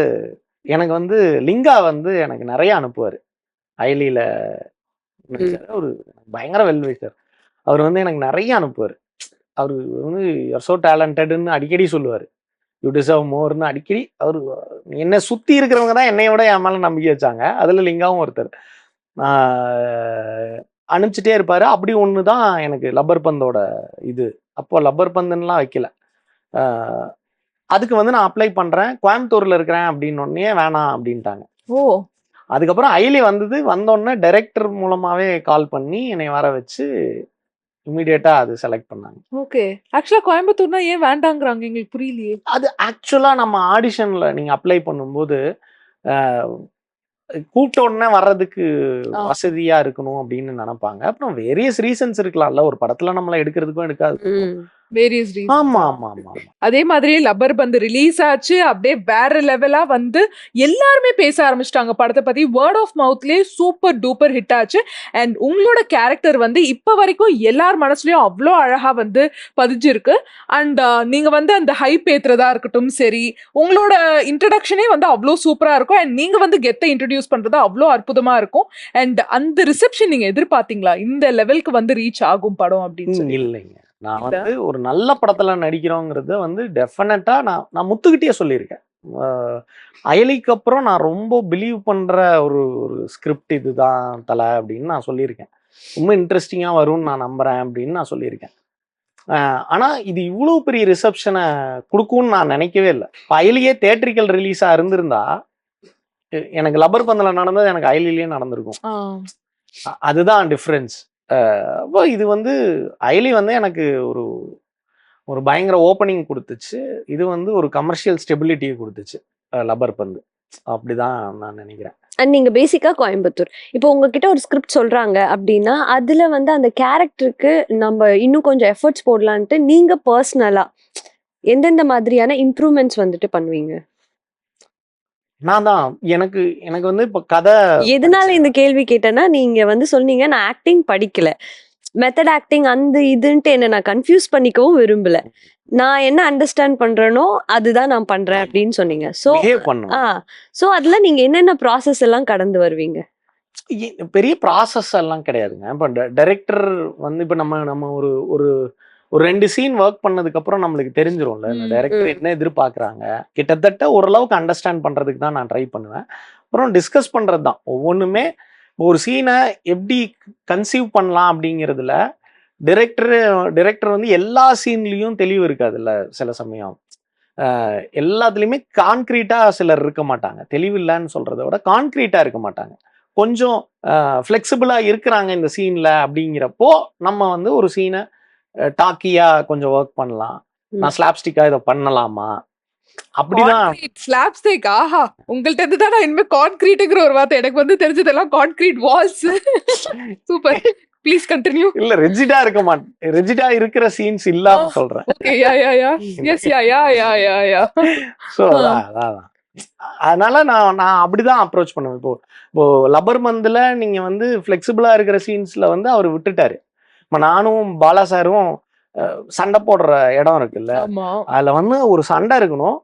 எனக்கு வந்து லிங்கா வந்து எனக்கு நிறைய அனுப்புவாரு. அயலியில ஒரு பயங்கர வெல்விஷர். அவர் வந்து எனக்கு நிறைய அனுப்புவார். அவரு வந்து யூ ஆர் சோ டேலண்டட்னு அடிக்கடி சொல்லுவார். யூ டிசர்வ் மோர்னு அடிக்கடி. அவர் என்னை சுற்றி இருக்கிறவங்க தான் என்னை விட என் மேலே நம்பிக்கை வச்சாங்க. அதில் லிங்காவும் ஒருத்தர். அனுப்பிச்சிட்டே இருப்பார். அப்படி ஒன்று தான் எனக்கு லப்பர் பந்தோட இது. அப்போ லப்பர் பந்துன்னெலாம் வைக்கல. அதுக்கு வந்து நான் அப்ளை பண்ணுறேன், கோயம்புத்தூரில் இருக்கிறேன் அப்படின்னோடனே வேணாம் அப்படின்ட்டாங்க. அதுக்கப்புறம் அயலி வந்தோடனே டைரக்டர் மூலமாகவே கால் பண்ணி என்னை வர வச்சு இமிடியேட்டா அது செலக்ட் பண்ணாங்க. ஓகே. ஆக்சுவலா கோயம்புத்தூர்னா ஏன் வேண்டாங்கறாங்க, எங்களுக்கு புரியலையே. அது ஆக்சுவலா நம்ம ஆடிஷன்ல நீங்க அப்ளை பண்ணும்போது கூப்பிட்ட உடனே வர்றதுக்கு வசதியா இருக்கணும் அப்படின்னு நினைப்பாங்க. அப்புறம் வேரியஸ் ரீசன்ஸ் இருக்கலாம்ல, ஒரு படத்துல நம்மள எடுக்கிறதுக்கும் எடுக்காது. Various reasons. ஆமா ஆமா ஆமா. அதே மாதிரி லப்பர் பந்து ரிலீஸ் ஆச்சு, அப்படியே வேற லெவலா வந்து எல்லாருமே பேச ஆரம்பிச்சிட்டாங்க படத்தை பத்தி. வேர்ட் ஆஃப் மவுத்லயே சூப்பர் டூப்பர் ஹிட் ஆச்சு. அண்ட் உங்களோட கேரக்டர் வந்து இப்ப வரைக்கும் எல்லார் மனசுலயும் அவ்வளோ அழகா வந்து பதிஞ்சிருக்கு. அண்ட் நீங்க வந்து அந்த ஹைப் ஏத்துறதா இருக்கட்டும் சரி, உங்களோட இன்ட்ரடக்ஷனே வந்து அவ்வளோ சூப்பரா இருக்கும். அண்ட் நீங்க வந்து கெத்தை இன்ட்ரடியூஸ் பண்றது அவ்வளோ அற்புதமா இருக்கும். அண்ட் அந்த ரிசெப்ஷன் நீங்க எதிர்பார்த்தீங்களா, இந்த லெவலுக்கு வந்து ரீச் ஆகும் படம் அப்படின்னு சொல்லி? இல்லைங்க, நான் வந்து ஒரு நல்ல படத்துல நடிக்கிறோங்கிறத வந்து டெஃபினட்டா நான் முத்துக்கிட்டே சொல்லியிருக்கேன். அயலிக்கு அப்புறம் நான் ரொம்ப பிலீவ் பண்ற ஒரு ஸ்கிரிப்ட் இதுதான் தலை அப்படின்னு நான் சொல்லியிருக்கேன். ரொம்ப இன்ட்ரெஸ்டிங்கா வரும்னு நான் நம்புறேன் அப்படின்னு நான் சொல்லியிருக்கேன். ஆனா இது இவ்வளவு பெரிய ரிசப்ஷனை கொடுக்கும்னு நான் நினைக்கவே இல்லை. அயலியே தியேட்ரிக்கல் ரிலீஸா இருந்திருந்தா எனக்கு லப்பர் பந்தில் நடந்தது எனக்கு அயலிலேயே நடந்திருக்கும். அதுதான் டிஃப்ரென்ஸ். அப்போ இது வந்து அயலி வந்து எனக்கு ஒரு ஒரு பயங்கர ஓப்பனிங் கொடுத்துச்சு. இது வந்து ஒரு கமர்ஷியல் ஸ்டெபிலிட்டியை கொடுத்துச்சு லப்பர் பந்து. அப்படிதான் நான் நினைக்கிறேன். அண்ட் நீங்க பேசிக்கா கோயம்புத்தூர். இப்போ உங்ககிட்ட ஒரு ஸ்கிரிப்ட் சொல்றாங்க அப்படின்னா, அதுல வந்து அந்த கேரக்டருக்கு நம்ம இன்னும் கொஞ்சம் எஃபர்ட்ஸ் போடலான்ட்டு நீங்க பர்சனலா எந்தெந்த மாதிரியான இம்ப்ரூவ்மெண்ட்ஸ் வந்துட்டு பண்ணுவீங்க? நான் தான் எனக்கு எனக்கு வந்து இப்போ கதை எதனால இந்த கேள்வி கேட்டேன்னா, நீங்க வந்து சொன்னீங்க நான் ஆக்டிங் படிக்கல. மெத்தட் ஆக்டிங் அந்த இதுன்ட்டு என்ன நான் கன்ஃபியூஸ் பண்ணிக்கவும் விரும்பல. நான் என்ன அண்டர்ஸ்டாண்ட் பண்றேனோ அதுதான் நான் பண்றேன் அப்படின்னு சொன்னீங்க. சோ பிஹேவ் பண்ணுவேன். சோ அதுல நீங்க என்னென்ன ப்ராசஸ் எல்லாம் கடந்து வருவீங்க? பெரிய ப்ராசஸ் எல்லாம் கிடையாதுங்க. இப்போ டைரக்டர் வந்து இப்போ நம்ம நம்ம ஒரு ஒரு ஒரு 2 சீன் ஒர்க் பண்ணதுக்கு அப்புறம் நம்மளுக்கு தெரிஞ்சிரும்ல டைரக்டர் என்ன எதிர்பார்க்குறாங்க. கிட்டத்தட்ட ஓரளவுக்கு அண்டர்ஸ்டாண்ட் பண்றதுக்கு தான் நான் ட்ரை பண்ணுவேன். அப்புறம் டிஸ்கஸ் பண்றது தான் ஒவ்வொன்றுமே. ஒரு சீனை எப்படி கன்சீவ் பண்ணலாம் அப்படிங்கிறதுல டைரக்டர் வந்து எல்லா சீன்லேயும் தெளிவு இருக்காதுல்ல சில சமயம். எல்லாத்துலேயுமே கான்க்ரீட்டாக சிலர் இருக்க மாட்டாங்க. தெளிவு இல்லைன்னு சொல்கிறத விட கான்க்ரீட்டாக இருக்க மாட்டாங்க. கொஞ்சம் ஃப்ளெக்சிபிளாக இருக்கிறாங்க இந்த சீனில் அப்படிங்கிறப்போ நம்ம வந்து ஒரு சீனை டாக்கியாக கொஞ்சம் ஒர்க் பண்ணலாம். நான் ஸ்லாப்ஸ்டிக்காக இதை பண்ணலாமா அப்படிதான். ஸ்லாப்ஸ்டிக் ஆஹா உங்கள்ட்ட இருந்து தான் நான் இனிமே கான்கிரீட்ங்கிற ஒரு வார்த்தை எனக்கு வந்து தெரிஞ்சதெல்லாம் concrete walls. Super, please continue. இல்ல ரெஜிடா இருக்க மாட்டேன், ரெஜிடா இருக்கிற சீன்ஸ் இல்லாம சொல்றேன். Okay ya ya ya yes ya ya ya ya ya. So அதான் அதனால நான் அப்படிதான் அப்ரோச் பண்ணுவேன். இப்போ லப்பர் மந்துல நீங்க வந்து ஃபிளெக்சிபிளா இருக்கிற சீன்ஸ்ல வந்து அவர் விட்டுட்டாரு. இப்போ நானும் பாலா சாரும் சண்டை போடுற இடம் இருக்குல்ல, அதுல வந்து ஒரு சண்டை இருக்கணும்,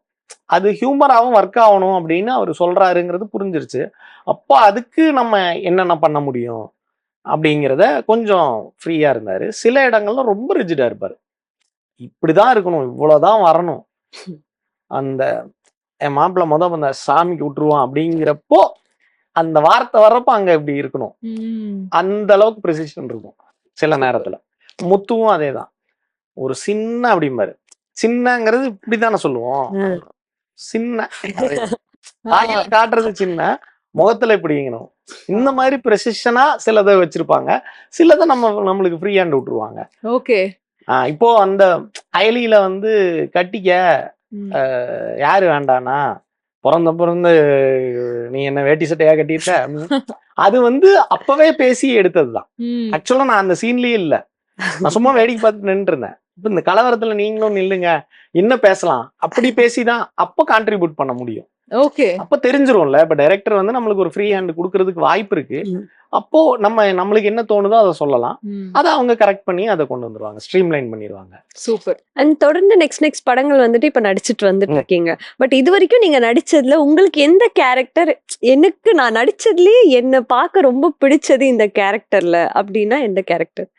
அது ஹியூமராகவும் ஒர்க் ஆகணும் அப்படின்னு அவர் சொல்றாருங்கிறது புரிஞ்சிருச்சு. அப்போ அதுக்கு நம்ம என்னென்ன பண்ண முடியும் அப்படிங்கிறத கொஞ்சம் ஃப்ரீயா இருந்தாரு. சில இடங்கள்ல ரொம்ப ரிஜிடா இருப்பாரு. இப்படிதான் இருக்கணும், இவ்வளவுதான் வரணும், அந்த என் மாப்பிள்ள அந்த சாமிக்கு விட்டுருவான் அப்படிங்கிறப்போ அந்த வார்த்தை வர்றப்ப அங்க இப்படி இருக்கணும். அந்த அளவுக்கு ப்ரெசிஷன் இருக்கும் சில நேரத்துல. முத்துவும் அதேதான், ஒரு சின்ன அப்படிம்பாரு. சின்னங்கிறது இப்படித்தானே சொல்லுவோம், சின்ன காட்டுறது சின்ன, முகத்துல இப்படிங்கணும். இந்த மாதிரி ப்ரெசிஷனா சிலதை வச்சிருப்பாங்க, சிலதை நம்மளுக்கு ஃப்ரீ ஹேண்ட் விட்டுருவாங்க. ஓகே. இப்போ அந்த அயலியில வந்து கட்டிக்க யாரு வேண்டானா, பிறந்த நீ என்ன வேட்டி சட்டையா கட்டிட்ட, அது வந்து அப்பவே பேசி எடுத்ததுதான். ஆக்சுவலா நான் அந்த சீன்லயே இல்ல, நான் சும்மா வேடிக்கை பார்த்துட்டு நின்று இருந்தேன். இப்ப இந்த கலவரத்துல நீங்களும் நில்லுங்க, என்ன பேசலாம் அப்படி பேசிதான் அப்ப கான்ட்ரிபியூட் பண்ண முடியும். ஓகே, அப்ப தெரிஞ்சிரும்ல. இப்ப டைரக்டர் வந்து நம்மளுக்கு ஒரு ஃப்ரீ ஹேண்ட் கொடுக்கறதுக்கு வாய்ப்பு இருக்கு. அப்போ நம்மளுக்கு என்ன தோணுதோ அதை சொல்லலாம், அதை அவங்க கரெக்ட் பண்ணி அதை கொண்டு வந்துருவாங்க, ஸ்ட்ரீம்லைன் பண்ணிடுவாங்க. சூப்பர். அண்ட் தொடர்ந்து நெக்ஸ்ட் படங்கள் வந்துட்டு இப்ப நடிச்சிட்டு வந்துட்டு இருக்கீங்க. பட் இது வரைக்கும் நீங்க நடிச்சதுல உங்களுக்கு எந்த கேரக்டர் எனக்கு நான் நடிச்சதுலயே என்ன பார்க்க ரொம்ப பிடிச்சது இந்த கேரக்டர்ல அப்படின்னா எந்த கேரக்டர்?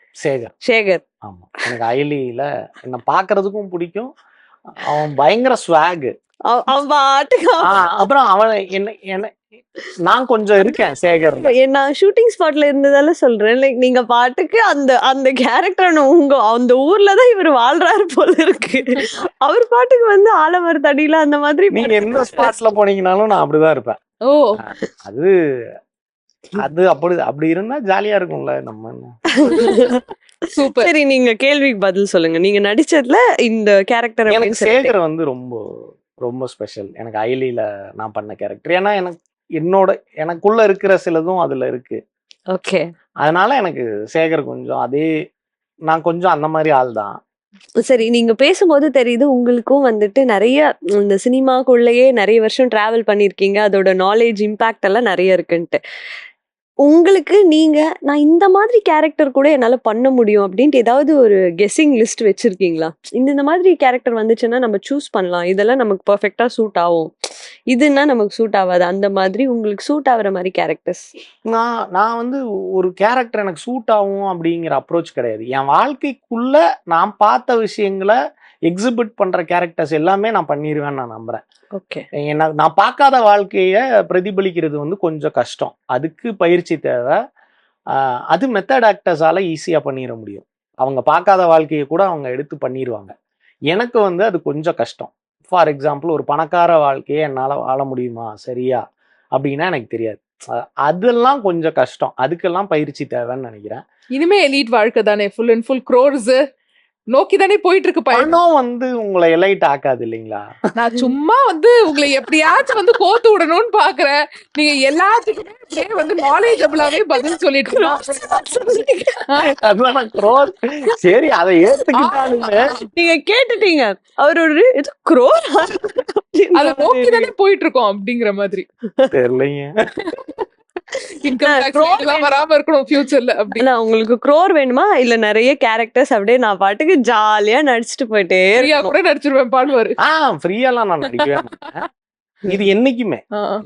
சேகர். ஆமா, எனக்கு அயலியில என்ன பாக்குறதுக்கும் பிடிக்கும். அவன் பயங்கர ஸ்வாக். அப்புறம் அவன் என்ன நான் கொஞ்சம் இருக்கேன் சேகர். நான் ஷூட்டிங் ஸ்பாட்ல இருந்ததால சொல்றேன், லைக் நீங்க பாட்டுக்கு அந்த கேரக்டர் உங்க அந்த ஊர்லதான் இவர் வாழ்றாரு போல இருக்கு. அவர் பாட்டுக்கு வந்து ஆலமர தடியில அந்த மாதிரி நீங்க எந்த ஸ்பாட்ல போனீங்கனாலும் நான் அப்படிதான் இருப்பேன். ஓ, அது அப்படி இருந்தா ஜாலியா இருக்கும்ல நம்ம. சூப்பர். சரி, நீங்க கேள்விக்கு பதில் சொல்லுங்க. நீங்க நடிச்சதுல இந்த கேரக்டர் எனக்கு சேகர் வந்து ரொம்ப ரொம்ப ஸ்பெஷல். எனக்கு அயலியில நான் பண்ண கேரக்டர், ஏன்னா எனக்குள்ள இருக்கிற சிலதும் அதுல இருக்கு. ஓகே, அதனால எனக்கு சேகர் கொஞ்சம் நான் கொஞ்சம் அந்த மாதிரி ஆள் தான். சரி, நீங்க பேசும்போது தெரியுது உங்களுக்கும் வந்துட்டு நிறைய இந்த சினிமாக்குள்ளேயே நிறைய வருஷம் டிராவல் பண்ணிருக்கீங்க, அதோட நாலேஜ் இம்பாக்ட் எல்லாம் நிறைய இருக்குன்ட்டு. உங்களுக்கு நீங்க நான் இந்த மாதிரி கேரக்டர் கூட என்னால பண்ண முடியும் அப்படின்ட்டு ஏதாவது ஒரு கெஸ்ஸிங் லிஸ்ட் வச்சிருக்கீங்களா? இந்த மாதிரி கேரக்டர் வந்துச்சுன்னா நம்ம சூஸ் பண்ணலாம், இதெல்லாம் நமக்கு பர்ஃபெக்டா சூட் ஆகும், இதுன்னா நமக்கு சூட் ஆகாது, அந்த மாதிரி உங்களுக்கு சூட் ஆகுற மாதிரி கேரக்டர்ஸ்? நான் வந்து ஒரு கேரக்டர் எனக்கு சூட் ஆகும் அப்படிங்கிற அப்ரோச் கிடையாது. என் வாழ்க்கைக்குள்ள நான் பார்த்த விஷயங்களை எக்ஸிபிட் பண்ற கேரக்டர்ஸ் எல்லாமே நான் பண்ணிடுவேன்னு நான் நம்புறேன். ஓகே, நான் பார்க்காத வாழ்க்கைய பிரதிபலிக்கிறது வந்து கொஞ்சம் கஷ்டம், அதுக்கு பயிற்சி தேவை. அது மெத்தட் ஆக்டர்ஸால ஈஸியா பண்ணிட முடியும். அவங்க பார்க்காத வாழ்க்கையை கூட அவங்க எடுத்து பண்ணிடுவாங்க. எனக்கு வந்து அது கொஞ்சம் கஷ்டம். ஃபார் எக்ஸாம்பிள், ஒரு பணக்கார வாழ்க்கையை என்னால் வாழ முடியுமா சரியா அப்படின்னா எனக்கு தெரியாது. அதெல்லாம் கொஞ்சம் கஷ்டம். அதுக்கெல்லாம் பயிற்சி தேவைன்னு நினைக்கிறேன். இனிமே எலீட் வாழ்க்கை தானே, ஃபுல் அண்ட் ஃபுல் க்ரோர்ஸ் நோக்கி தானே போயிட்டு இருக்கு பயணம். பணம் வந்து உங்களை எலைட் ஆக்காது இல்லைங்களா? நான் சும்மா வந்து உங்களை எப்படியாச்சும் வந்து கோத்து விடணும்னு பாக்குறேன். நீங்க எல்லாத்துக்குமே அப்படியே வந்து நாலேஜபிளாவே பதில் சொல்லிட்டு இருக்கீங்க. அதுதான் growth. சரி அதை ஏத்துக்கிட்டாலுமே நீங்க கேட்டுட்டீங்க அவரோட இது crore அதை நோக்கி தானே போயிட்டு இருக்கோம் அப்படிங்கிற மாதிரி. தெரியலைங்க. இன்கம் டாக்ஸ் எல்லாம் வராம இருக்கணும் ஃபியூச்சர்ல அப்படி. ஆனா உங்களுக்கு crore வேணுமா இல்ல நிறைய கேரக்டர்ஸ் அப்படியே நான் பாட்டுக்கு ஜாலியா நடிச்சிட்டு போயிட்டே ஃப்ரீயா கூட நடிச்சிருவேன் பாடுவாரு. ஃப்ரீயாலாம் நான் நடிக்கவே மாட்டேன். இது என்னைக்குமே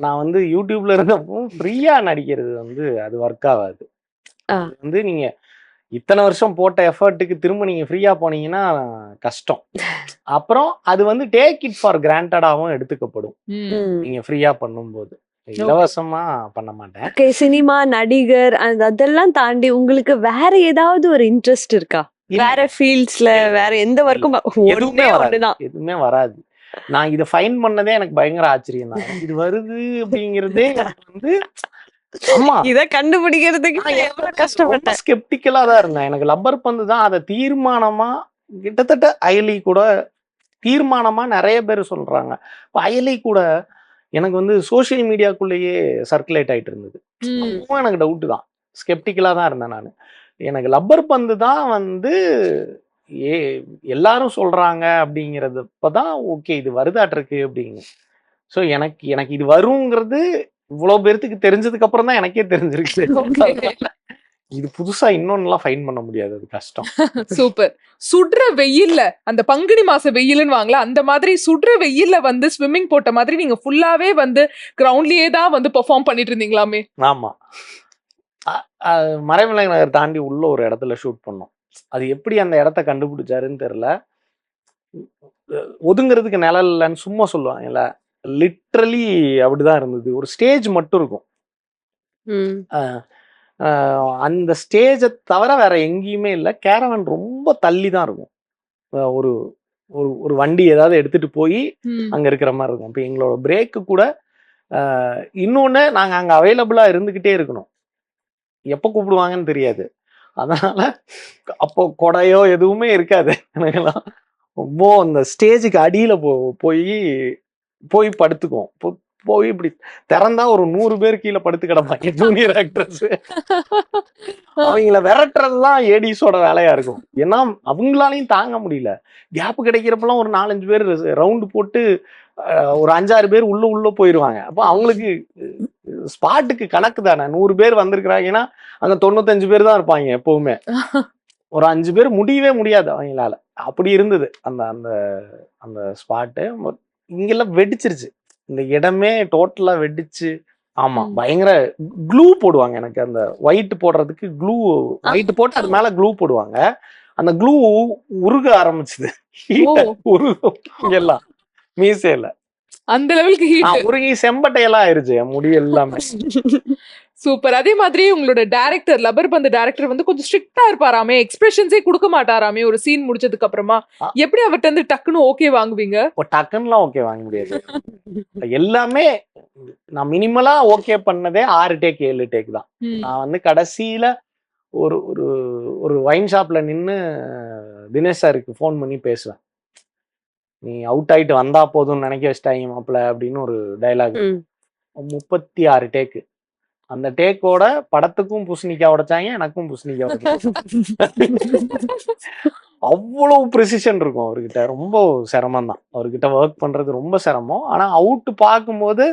நான் வந்து யூடியூப்ல இருந்தப்போ ஃப்ரீயா நடிக்கிறது வந்து அது ஒர்க் ஆகாது. அது வந்து நீங்க இத்தனை வருஷம் போட்ட எஃபர்ட்டுக்கு திரும்ப நீங்க ஃப்ரீயா போனீங்கன்னா கஷ்டம். அப்புறம் அது வந்து டேக் இட் ஃபார் கிராண்டடாவும் எடுத்துக்கப்படும் நீங்க ஃப்ரீயா பண்ணும்போது. இலவசமா பண்ண மாட்டேன். ஓகே, சினிமா நடிகர் அதெல்லாம் தாண்டி உங்களுக்கு வேற ஏதாவது ஒரு இன்ட்ரெஸ்ட் இருக்கா? வேற ஃபீல்ட்ஸ்ல வேற எந்த வர்க்கும் எதுவுமே வராது. எதுவுமே வராது. நான் இதை ஃபைன் பண்ணதே எனக்கு பயங்கர ஆச்சரியம் தான். இது வருது அப்படிங்கிறதே வந்து ஆமா இத கண்டுபிடிக்கிறதுக்கு நான் எவ்வளவு கஷ்டப்பட்டேன். ஸ்கெப்டிக்கலா தான் இருந்தேன். எனக்கு லப்பர் பந்து தான் அதை தீர்மானமா கிட்டத்தட்ட அயலி கூட தீர்மானமா நிறைய பேர் சொல்றாங்க. அயலி கூட எனக்கு வந்து சோசியல் மீடியாக்குள்ளேயே சர்க்குலேட் ஆயிட்டு இருந்தது. அப்பவும் எனக்கு டவுட் தான். ஸ்கெப்டிக்கலா தான் இருந்தேன் நான். எனக்கு லப்பர் பந்து தான் வந்து எல்லாரும் சொல்றாங்க அப்படிங்கிறதுப்பதான் ஓகே இது வருதாட்டிருக்கு அப்படிங்க. ஸோ எனக்கு எனக்கு இது வருங்கிறது இவ்வளவு பேர்த்துக்கு தெரிஞ்சதுக்கு அப்புறம் தான் எனக்கே தெரிஞ்சிருக்கு. இது புதுசா இன்னொன்னுலாம் ஃபைன் பண்ண முடியாது, அது கஷ்டம். சூப்பர். சுடுற வெயில்ல அந்த பங்குனி மாச வெயில்னு வாங்கல, அந்த மாதிரி சுடுற வெயில்ல வந்து ஸ்விம்மிங் போட்ட மாதிரி நீங்க ஃபுல்லாவே வந்து கிரவுண்ட்லயே தான் வந்து பெர்ஃபார்ம் பண்ணிட்டு இருந்தீங்களாமே? ஆமா, மறைமலை நகர் தாண்டி உள்ள ஒரு இடத்துல ஷூட் பண்ணோம். அது எப்படி அந்த இடத்த கண்டுபிடிச்சாருன்னு தெரியல. ஒதுங்கிறதுக்கு நிழல் இல்லைன்னு சும்மா சொல்லுவாங்கல்ல, லிட்ரலி அப்படிதான் இருந்தது. ஒரு ஸ்டேஜ் மட்டும் இருக்கும். அந்த ஸ்டேஜை தவிர வேற எங்கேயுமே இல்லை. கேரவன் ரொம்ப தள்ளி தான் இருக்கும். ஒரு ஒரு வண்டி ஏதாவது எடுத்துட்டு போய் அங்க இருக்கிற மாதிரி இருக்கும். இப்போ எங்களோட பிரேக்கு கூட இன்னொன்னு நாங்க அங்க அவைலபிளா இருந்துகிட்டே இருக்கணும். எப்போ கூப்பிடுவாங்கன்னு தெரியாது. அதனால அப்போ கொடையோ எதுவுமே இருக்காது எனக்கெல்லாம். ரொம்ப அந்த ஸ்டேஜுக்கு அடியில போய் போய் படுத்துக்குவோம். போய் இப்படி திறந்தா ஒரு 100 பேர் கீழே படுத்து கிடப்பாங்க ஜூனியர் ஆக்டர்ஸ். அவங்கள விரட்டுறதுதான் ஏடிஸோட வேலையா இருக்கும். ஏன்னா அவங்களாலையும் தாங்க முடியல. கேப் கிடைக்கிறப்பெல்லாம் ஒரு 4-5 பேர் ரவுண்டு போட்டு ஒரு 5-6 பேர் உள்ள போயிருவாங்க. அப்போ அவங்களுக்கு ஸ்பாட்டுக்கு கணக்கு தானே. 100 பேர் வந்திருக்கிறாங்கன்னா அங்க 95 பேர் தான் இருப்பாங்க எப்பவுமே. ஒரு 5 பேர் முடியவே முடியாது அவங்களால. அப்படி இருந்தது அந்த அந்த அந்த ஸ்பாட்டு. இங்கெல்லாம் வெடிச்சிருச்சு, இந்த இடமே டோட்டலா வெடிச்சு. ஆமா, பயங்கர க்ளூ போடுவாங்க. எனக்கு அந்த ஒயிட் போடுறதுக்கு க்ளூ ஒயிட் போட்டு அது மேல க்ளூ போடுவாங்க. அந்த க்ளூ உருக ஆரம்பிச்சுது. எல்லாம் மீசையில அந்த லெவலுக்கு ஹீட் உருகி செம்பட்டையெல்லாம் ஆயிருச்சு முடி எல்லாமே. சூப்பர். அதே மாதிரி உங்களோட டைரக்டர், லப்பர் பந்து டைரக்டர் வந்து கொஞ்சம் ஸ்ட்ரிக்டா இருப்பாராமே, எக்ஸ்பிரஷன்ஸே கொடுக்க மாட்டாராமே ஒரு சீன் முடிச்சதுக்கு அப்புறமா. எப்படி அவர்கிட்ட இருந்து டக்குன்னு ஓகே வாங்குவீங்க? டக்குன்னுலாம் ஓகே வாங்க முடியாது. எல்லாமே நான் மினிமலா ஓகே பண்ணதே 6 டேக் 7 டேக் தான். நான் வந்து கடைசியில ஒரு ஒரு ஒரு வைன் ஷாப்ல நின்று தினேஷ் சாருக்கு ஃபோன் பண்ணி பேசுவேன். நீ அவுட் ஆயிட்டு வந்தா போதும்னு நினைக்க வச்சிட்டாங்க மாப்பிள்ள அப்படின்னு ஒரு டைலாக். 36 டேக்கு. அந்த டேக்கோட படத்துக்கும் பூசணிக்காய் உடைச்சாங்க, எனக்கும் பூசணிக்காய் உடைச்சாங்க. அவ்வளவு ப்ரிசிஷன் இருக்கும் அவர்கிட்ட. ரொம்ப சிரமம் தான் அவர்கிட்ட ஒர்க் பண்றது, ரொம்ப சிரமம். ஆனா அவுட் பார்க்கும்போது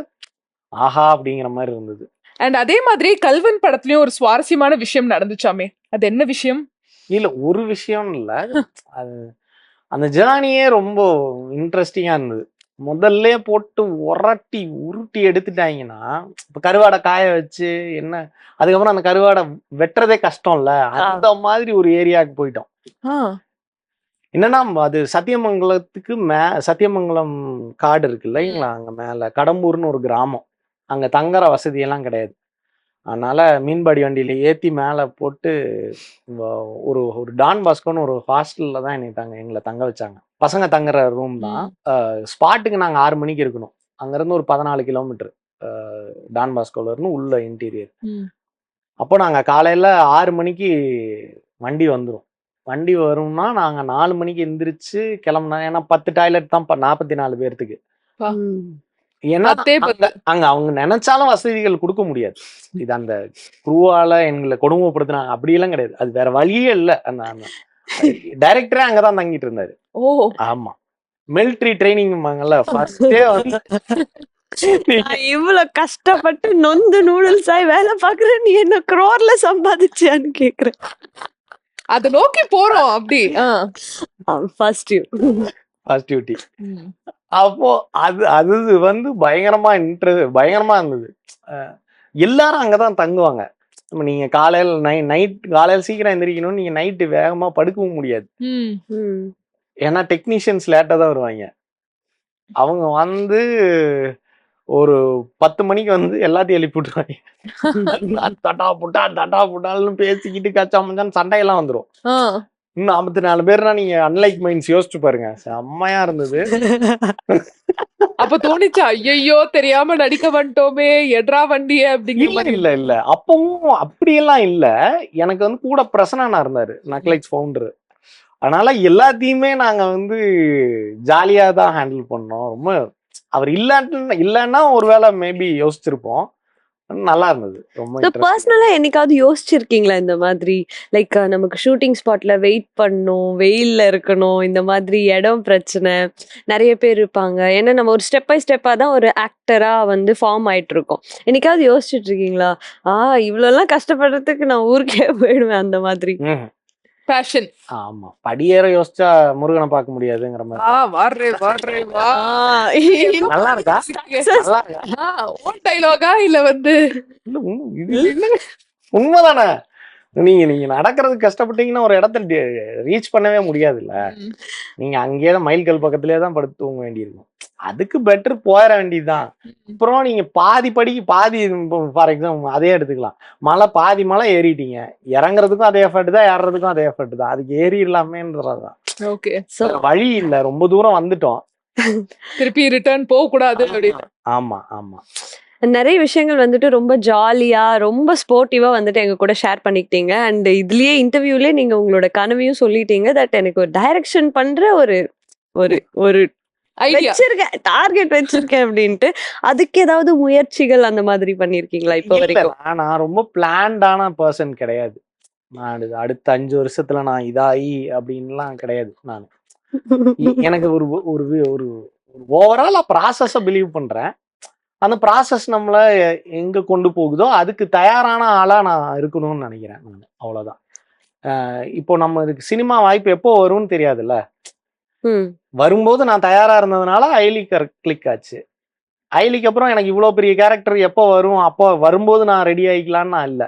ஆஹா அப்படிங்கிற மாதிரி இருந்தது. அண்ட் அதே மாதிரி கல்வன் படத்துலயும் ஒரு சுவாரஸ்யமான விஷயம் நடந்துச்சாமே, அது என்ன விஷயம்? இல்ல ஒரு விஷயம் இல்ல, அது அந்த ஜேர்னியே ரொம்ப இன்ட்ரெஸ்டிங்கா இருந்தது. முதல்ல போட்டு உருட்டி எடுத்துட்டாங்கன்னா, இப்ப கருவாடை காய வச்சு என்ன, அதுக்கப்புறம் அந்த கருவாடை வெட்டுறதே கஷ்டம்ல, அந்த மாதிரி ஒரு ஏரியாவுக்கு போயிட்டோம். என்னன்னா அது சத்தியமங்கலத்துக்கு சத்தியமங்கலம் காடு இருக்கு இல்லைங்களா, அங்க மேல கடம்பூர்னு ஒரு கிராமம். அங்க தங்குற வசதி எல்லாம் கிடையாது. அதனால மீன்பாடி வண்டியில ஏத்தி மேல போட்டு ஒரு ஒரு டான் பாஸ்கோன்னு ஒரு ஹாஸ்டல்ல தான் எங்களை தங்க வச்சாங்க. பசங்க தங்குற ரூம் தான். ஸ்பாட்டுக்கு நாங்க 6 மணிக்கு இருக்கணும். அங்க இருந்து ஒரு 14 கிலோமீட்டர். டான் பாஸ்கோலர்னு உள்ள இன்டீரியர். ம். அப்போ நாங்க காலையில 6 மணிக்கு வண்டி வந்துரும். வண்டி வரும்னா நாங்க 4 மணிக்கு எந்திரிச்சு கிளம்புனா, ஏன்னா 10 டாய்லெட் தான் 44 பேர்த்துக்கு. ஏன்னா பத்தே பத்து. அங்க அவங்க நினைச்சாலும் வசதிகள் கொடுக்க முடியாது. இது அந்த குரூவால எங்களை கொடுமைப்படுத்தினாங்க அப்படியெல்லாம் கிடையாது. அது வேற வழியே இல்லை. அந்த டைரக்டரே அங்கதான் தங்கிட்டு இருந்தாரு. ஓ ஆமா, மிலிட்ரி ட்ரைனிங் ஃபர்ஸ்டே வந்து நான் இவ்வளவு கஷ்டப்பட்டு நொந்து நூடுல்ஸ் ஆகி வேலை பாக்குறேன், நீ என்ன crore-ல சம்பாதிச்சியான்னு கேக்குறேன். அதை நோக்கி போறோம் அப்படி. First first duty. அப்போ அது வந்து பயங்கரமா இருந்தது. எல்லாரும் அங்கதான் தங்குவாங்க. நீங்க காலையில காலையில சீக்கிரம் எந்திரிக்கணும், நீங்க நைட்டு வேகமா படுக்கவும் முடியாது. ஏன்னா டெக்னீஷியன்ஸ் லேட்டா தான் வருவாங்க. அவங்க வந்து ஒரு 10 மணிக்கு வந்து எல்லாத்தையும் எழுப்பி விட்டுருவாங்க. தட்டா புட்டான்னு பேசிக்கிட்டு கச்சா மச்சான் சண்டையெல்லாம் வந்துடும். இன்னும் 54 பேர்னா நீங்க அன்லைக் மைண்ட்ஸ் யோசிச்சு பாருங்க, செம்மையா இருந்தது. அப்ப தோணிச்சா ஐயோ தெரியாம நடிக்க வந்துட்டோமே எட்ரா வண்டிய அப்படிங்கிற மாதிரி? இல்ல அப்பவும் அப்படியெல்லாம் இல்ல. எனக்கு வந்து கூட பிரசன்னா இருந்தாரு, நக்லைட்ஸ் ஃபவுண்டர். அதனால எல்லாத்தையுமே நாங்க வந்து ஜாலியா தான் ஹேண்டில் பண்ணோம். ரொம்ப அவர் இல்லன்னா ஒருவேளை மேபி யோசிச்சிருப்போம். நல்லா இருந்தது. ரொம்ப பர்சனலா என்னைக்காவது யோசிச்சிருக்கீங்களா இந்த மாதிரி, லைக் நமக்கு ஷூட்டிங் ஸ்பாட்ல வெயிட் பண்ணணும், வெயில்ல இருக்கணும், இந்த மாதிரி இடம் பிரச்சனை நிறைய பேர் இருப்பாங்க. ஏன்னா நம்ம ஒரு ஸ்டெப் பை ஸ்டெப்பா தான் ஒரு ஆக்டரா வந்து ஃபார்ம் ஆயிட்டு இருக்கோம். என்னைக்காவது யோசிச்சுட்டு இருக்கீங்களா, இவ்வளவு எல்லாம் கஷ்டப்படுறதுக்கு நான் ஊருக்கே போயிடுவேன் அந்த மாதிரி? பேஷன். ஆமா, படியேற யோசிச்சா முருகனை பார்க்க முடியாதுங்கிற மாதிரி. நல்லா இருக்கா? நல்லா இருக்கா? ஓன் டைலாகா இல்ல வந்து உண்மைதானே? நீங்க நடக்கிறதுக்கு கஷ்டப்பட்டீங்கன்னா ஒரு இடத்த ரீச் பண்ணவே முடியாதுல்ல. நீங்க அங்கேயே தான் மைல்கல் பக்கத்துலயே தான் படுத்து தூங்க வேண்டியிருக்கும். அதுக்கு பெட்டர் போயிட வேண்டியதுதான். அப்புறம் நீங்க பாதி ஃபார் எக்ஸாம்பிள் அதே எடுத்துக்கலாம். பாதி மலை ஏறிட்டீங்க, இறங்குறதுக்கும் அதே எஃபர்ட் தான், ஏறுறதுக்கும் அதே எஃபர்ட் தான். அதுக்கு ஏறிடலாமேன்றதுதான். ஓகே, வழி இல்ல, ரொம்ப தூரம் வந்துட்டோம், திருப்பி ரிட்டர்ன் போக கூடாது அப்படின்னு. ஆமா. நிறைய விஷயங்கள் வந்துட்டு ரொம்ப ஜாலியா ரொம்ப ஸ்போர்ட்டிவா வந்துட்டு எங்க கூட ஷேர் பண்ணிக்கிட்டீங்க. அண்ட் இதுலயே இன்டர்வியூலயே நீங்க உங்களோட கனவையும் சொல்லிட்டீங்க, தட் எனக்கு ஒரு டைரக்ஷன் பண்ற ஒரு ஒரு ஒரு வச்சிருக்கேன், டார்கெட் வச்சிருக்கேன் அப்படின்ட்டு. அதுக்கு ஏதாவது முயற்சிகள் அந்த மாதிரி பண்ணிருக்கீங்களா இப்ப வரைக்கும்? நான் ரொம்ப பிளான்டான பர்சன் கிடையாது. நான் அடுத்த 5 வருஷத்துல நான் இதாயி அப்படின்லாம் கிடையாது. நான் எனக்கு ஒரு ஒரு ஓவரால் ப்ராசஸ பிலீவ் பண்றேன். அந்த ப்ராசஸ் நம்மள எங்க கொண்டு போகுதோ அதுக்கு தயாரான ஆளா நான் இருக்கணும்னு நினைக்கிறேன். நான் அவ்வளவுதான். இப்போ நம்ம இதுக்கு சினிமா வாய்ப்பு எப்போ வரும்னு தெரியாதுல்ல. வரும்போது நான் தயாரா இருந்ததுனால ஐலி கிளிக் ஆச்சு. ஐலிக்கு அப்புறம் எனக்கு இவ்வளவு பெரிய கேரக்டர் எப்போ வரும், அப்போ வரும்போது நான் ரெடி ஆகிக்கலான்னு இல்ல.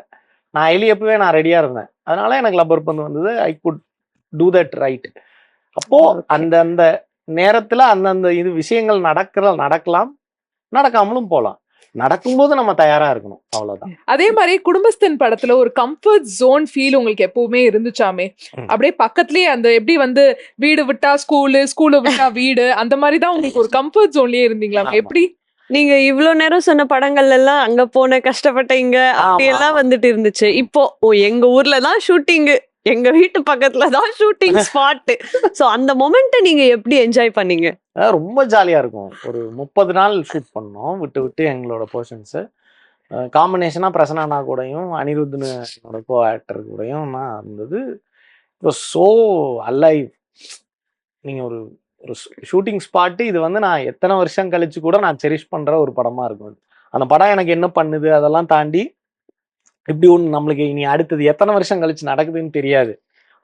நான் ஐலி எப்பவே நான் ரெடியா இருந்தேன். அதனால எனக்கு லப்பர் பந்து வந்தது. I could do that right. அப்போ அந்த நேரத்துல அந்தந்த இது விஷயங்கள் நடக்கலாம், நடக்காமலும் போலாம். நடக்கும்போது நம்ம தயாரா இருக்கணும், அவ்வளவுதான். அதே மாதிரி குடும்பஸ்தன் படத்துல ஒரு கம்ஃபர்ட் ஜோன் ஃபீல் உங்களுக்கு எப்பவுமே இருந்துச்சாமே? அப்படியே பக்கத்துலயே அந்த எப்படி வந்து வீடு விட்டா ஸ்கூலு விட்டா வீடு, அந்த மாதிரிதான் உங்களுக்கு ஒரு கம்ஃபர்ட் ஜோன்லயே இருந்தீங்களா? எப்படி நீங்க இவ்வளவு நேரம் சொன்ன படங்கள்ல எல்லாம் அங்க போன கஷ்டப்பட்ட இங்க அப்படியெல்லாம் வந்துட்டு இருந்துச்சு. இப்போ எங்க ஊர்ல தான் ஷூட்டிங், எங்க வீட்டு பக்கத்துல தான் ஷூட்டிங் ஸ்பாட். சோ அந்த மொமெண்ட்டை நீங்க எப்படி என்ஜாய் பண்ணீங்க? ரொம்ப ஜாலியா இருக்கும். ஒரு 30 நாள் ஷூட் பண்ணோம் விட்டு எங்களோட போர்ஷன்ஸ். காம்பினேஷனா பிரசன்னா கூடயும் அனிருத்னு என்னோட கோ ஆக்டர் கூடயும் நான் இருந்தது. So alive. நீங்க ஒரு ஷூட்டிங் ஸ்பாட்டு, இது வந்து நான் எத்தனை வருஷம் கழிச்சு கூட நான் செரிஷ் பண்ற ஒரு படமா இருக்கும். அந்த படம் எனக்கு என்ன பண்ணுது அதெல்லாம் தாண்டி இப்படி ஒன்று நம்மளுக்கு இனி அடுத்தது எத்தனை வருஷம் கழிச்சு நடக்குதுன்னு தெரியாது.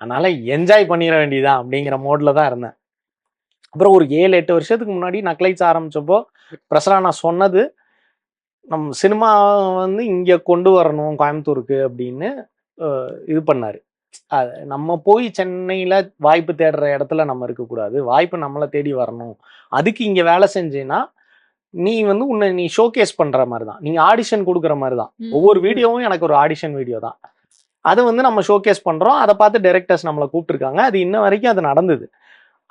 அதனால என்ஜாய் பண்ணிட வேண்டியதான் அப்படிங்கிற மோட்ல தான் இருந்தேன். அப்புறம் ஒரு 7-8 வருஷத்துக்கு முன்னாடி நக்லைட்ஸ் ஆரம்பிச்சப்போ பிரசன்னா நான் சொன்னது, நம்ம சினிமா வந்து இங்க கொண்டு வரணும் கோயம்புத்தூருக்கு அப்படின்னு இது பண்ணாரு. நம்ம போய் சென்னையில வாய்ப்பு தேடுற இடத்துல நம்ம இருக்கக்கூடாது, வாய்ப்பு நம்மளை தேடி வரணும். அதுக்கு இங்க வேலை செஞ்சேன்னா நீ வந்து உன்னை நீ ஷோகேஸ் பண்ற மாதிரி தான், நீங்க ஆடிஷன் கொடுக்குற மாதிரி தான். ஒவ்வொரு வீடியோவும் எனக்கு ஒரு ஆடிஷன் வீடியோ தான். அதை வந்து நம்ம ஷோகேஸ் பண்றோம். அதை பார்த்து டைரக்டர்ஸ் நம்மளை கூப்பிட்டுருக்காங்க. அது இன்ன வரைக்கும் அது நடந்தது.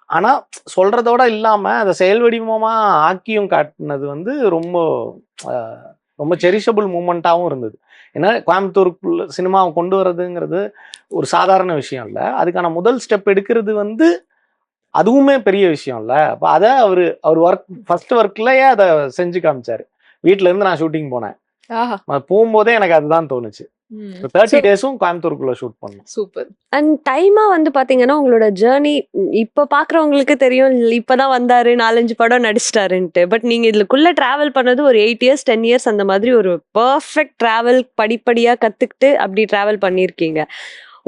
ஆனா சொல்றதோட இல்லாம அதை செயல் வடிவமா ஆக்கியும் காட்டினது வந்து ரொம்ப ரொம்ப செரிஷபிள் மூமெண்ட்டாகவும் இருந்தது. ஏன்னா கோயம்புத்தூருக்குள்ள சினிமாவை கொண்டு வர்றதுங்கிறது ஒரு சாதாரண விஷயம் இல்லை. அதுக்கான முதல் ஸ்டெப் எடுக்கிறது வந்து அதுவுமே பெரிய விஷயம் இல்லை. அப்போ அதை அவர் ஃபர்ஸ்ட் ஒர்க்லயே அதை செஞ்சு காமிச்சாரு. வீட்டுல இருந்து நான் ஷூட்டிங் போனேன். போகும்போதே எனக்கு அதுதான் தோணுச்சு. 30 டேஸும் கோயம்புத்தூருக்குள்ள ஷூட் பண்ணோம். சூப்பர். அண்ட் டைமா வந்து பாத்தீங்கன்னா உங்களோட ஜேர்னி இப்ப பாக்குறவங்களுக்கு தெரியும் இப்பதான் வந்தாரு 4-5 படம் நடிச்சிட்டாருன்ட்டு. பட் நீங்க இதுக்குள்ள டிராவல் பண்ணது ஒரு 8 இயர்ஸ் 10 இயர்ஸ் அந்த மாதிரி ஒரு பர்ஃபெக்ட் டிராவல் படிப்படியா கத்துக்கிட்டு அப்படி டிராவல் பண்ணிருக்கீங்க.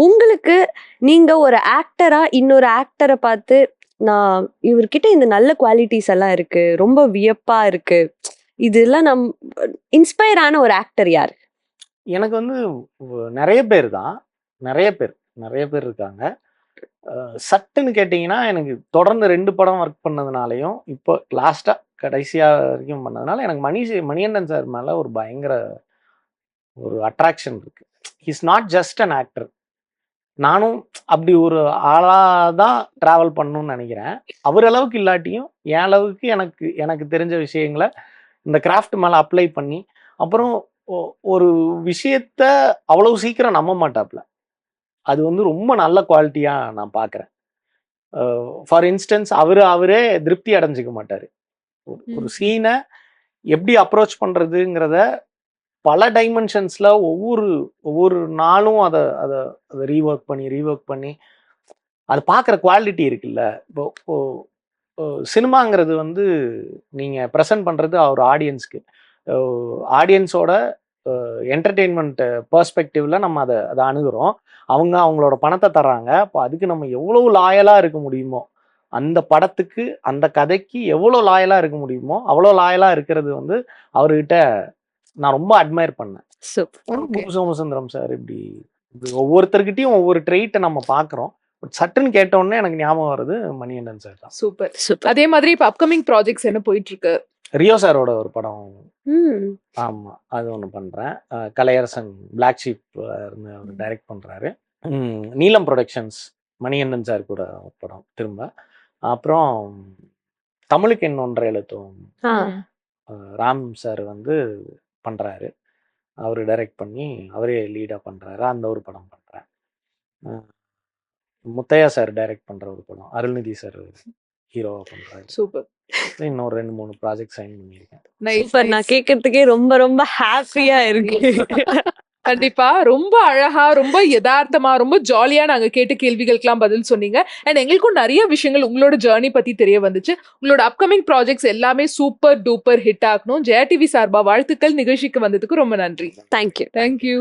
உங்களுக்கு நீங்க ஒரு ஆக்டரா இன்னொரு ஆக்டரை பார்த்து நான் இவர்கிட்ட இந்த நல்ல குவாலிட்டிஸ் எல்லாம் இருக்கு, ரொம்ப வியப்பா இருக்கு, இதெல்லாம் இன்ஸ்பயர் ஆன ஒரு ஆக்டர் யாரு? எனக்கு வந்து நிறைய பேர் தான், நிறைய பேர் இருக்காங்க. சட்டுன்னு கேட்டிங்கன்னா எனக்கு தொடர்ந்து 2 படம் ஒர்க் பண்ணதுனாலையும் இப்போ லாஸ்டா கடைசியா வரைக்கும் பண்ணதுனால எனக்கு மணிகண்டன் சார் மேல ஒரு பயங்கர ஒரு அட்ராக்ஷன் இருக்கு. His not just an actor. நானும் அப்படி ஒரு ஆளா தான் டிராவல் பண்ணணும்னு நினைக்கிறேன். அவர் அளவுக்கு இல்லாட்டியும் என் அளவுக்கு எனக்கு தெரிஞ்ச விஷயங்களை இந்த கிராஃப்ட் மேல அப்ளை பண்ணி அப்புறம் ஒரு விஷயத்த அவ்வளவு சீக்கிரம் நம்ப மாட்டாப்ல. அது வந்து ரொம்ப நல்ல குவாலிட்டியா நான் பார்க்குறேன். ஃபார் இன்ஸ்டன்ஸ் அவரே திருப்தி அடைஞ்சிக்க மாட்டாரு. ஒரு சீனை எப்படி அப்ரோச் பண்றதுங்கிறத பல டைமென்ஷன்ஸ்ல ஒவ்வொரு நாளும் அதை ரீஒர்க் பண்ணி அது பார்க்குற குவாலிட்டி இருக்குல்ல. இப்போ சினிமாங்கிறது வந்து நீங்க ப்ரெசென்ட் பண்றது அவர் ஆடியன்ஸ்க்கு, ஆடியன்ஸோட என்டர்டெயின்மெண்ட் பெர்ஸ்பெக்டிவ்ல நம்ம அதை அணுகுறோம். அவங்களோட பணத்தை தர்றாங்க. அப்போ அதுக்கு நம்ம எவ்வளவு லாயலா இருக்க முடியுமோ, அந்த படத்துக்கு அந்த கதைக்கு எவ்வளோ லாயலா இருக்க முடியுமோ அவ்வளோ லாயலா இருக்கிறது வந்து அவர்கிட்ட நான் ரொம்ப அட்மையர் பண்ணேன். சோமசுந்தரம் சார் இப்படி ஒவ்வொருத்தர்கிட்டையும் ஒவ்வொரு ட்ரெயிட்டை நம்ம பார்க்குறோம். சட்டுன்னு கேட்டோடனே எனக்கு ஞாபகம் வருது மணிகண்டன் சார் தான். சூப்பர். அதே மாதிரி இப்போ அப்கமிங் ப்ராஜெக்ட்ஸ் என்ன போயிட்டு இருக்கு? ரியோ சாரோட ஒரு படம், ஆமா அது ஒன்று பண்றேன். கலையரசன் பிளாக் ஷீப் இருந்து அவர் டைரக்ட் பண்றாரு. நீலம் ப்ரொடக்ஷன்ஸ் மணிகண்டன் சார் கூட ஒரு படம் திரும்ப. அப்புறம் தமிழுக்கு இன்னொன்றை எழுத்தும் ராம் சார் வந்து பண்றாரு. அவரு டைரக்ட் பண்ணி அவரே லீடா பண்றாரு. அந்த ஒரு படம் பண்றேன். முத்தையா சார் டைரக்ட் பண்ற ஒரு படம், அருள்நிதி சார் ஹீரோவா பண்றாரு. சூப்பர். இன்னும் 2-3 ப்ராஜெக்ட் சைன் பண்ணியிருக்கேன். சூப்பர். நான் கேட்கறதுக்கே ரொம்ப ரொம்ப ஹாப்பியா இருக்கு. கண்டிப்பா ரொம்ப அழகா, ரொம்ப யதார்த்தமா, ரொம்ப ஜாலியா நாங்க கேட்ட கேள்விகளுக்கெல்லாம் பதில் சொன்னீங்க. அண்ட் எங்களுக்கும் நிறைய விஷயங்கள் உங்களோட ஜேர்னி பத்தி தெரிய வந்துச்சு. உங்களோட அப்கமிங் ப்ராஜெக்ட்ஸ் எல்லாமே சூப்பர் டூப்பர் ஹிட் ஆகணும். ஜெயா டிவி சார்பா வாழ்த்துக்கள். நிகழ்ச்சிக்கு வந்ததுக்கு ரொம்ப நன்றி. தேங்க்யூ. தேங்க்யூ.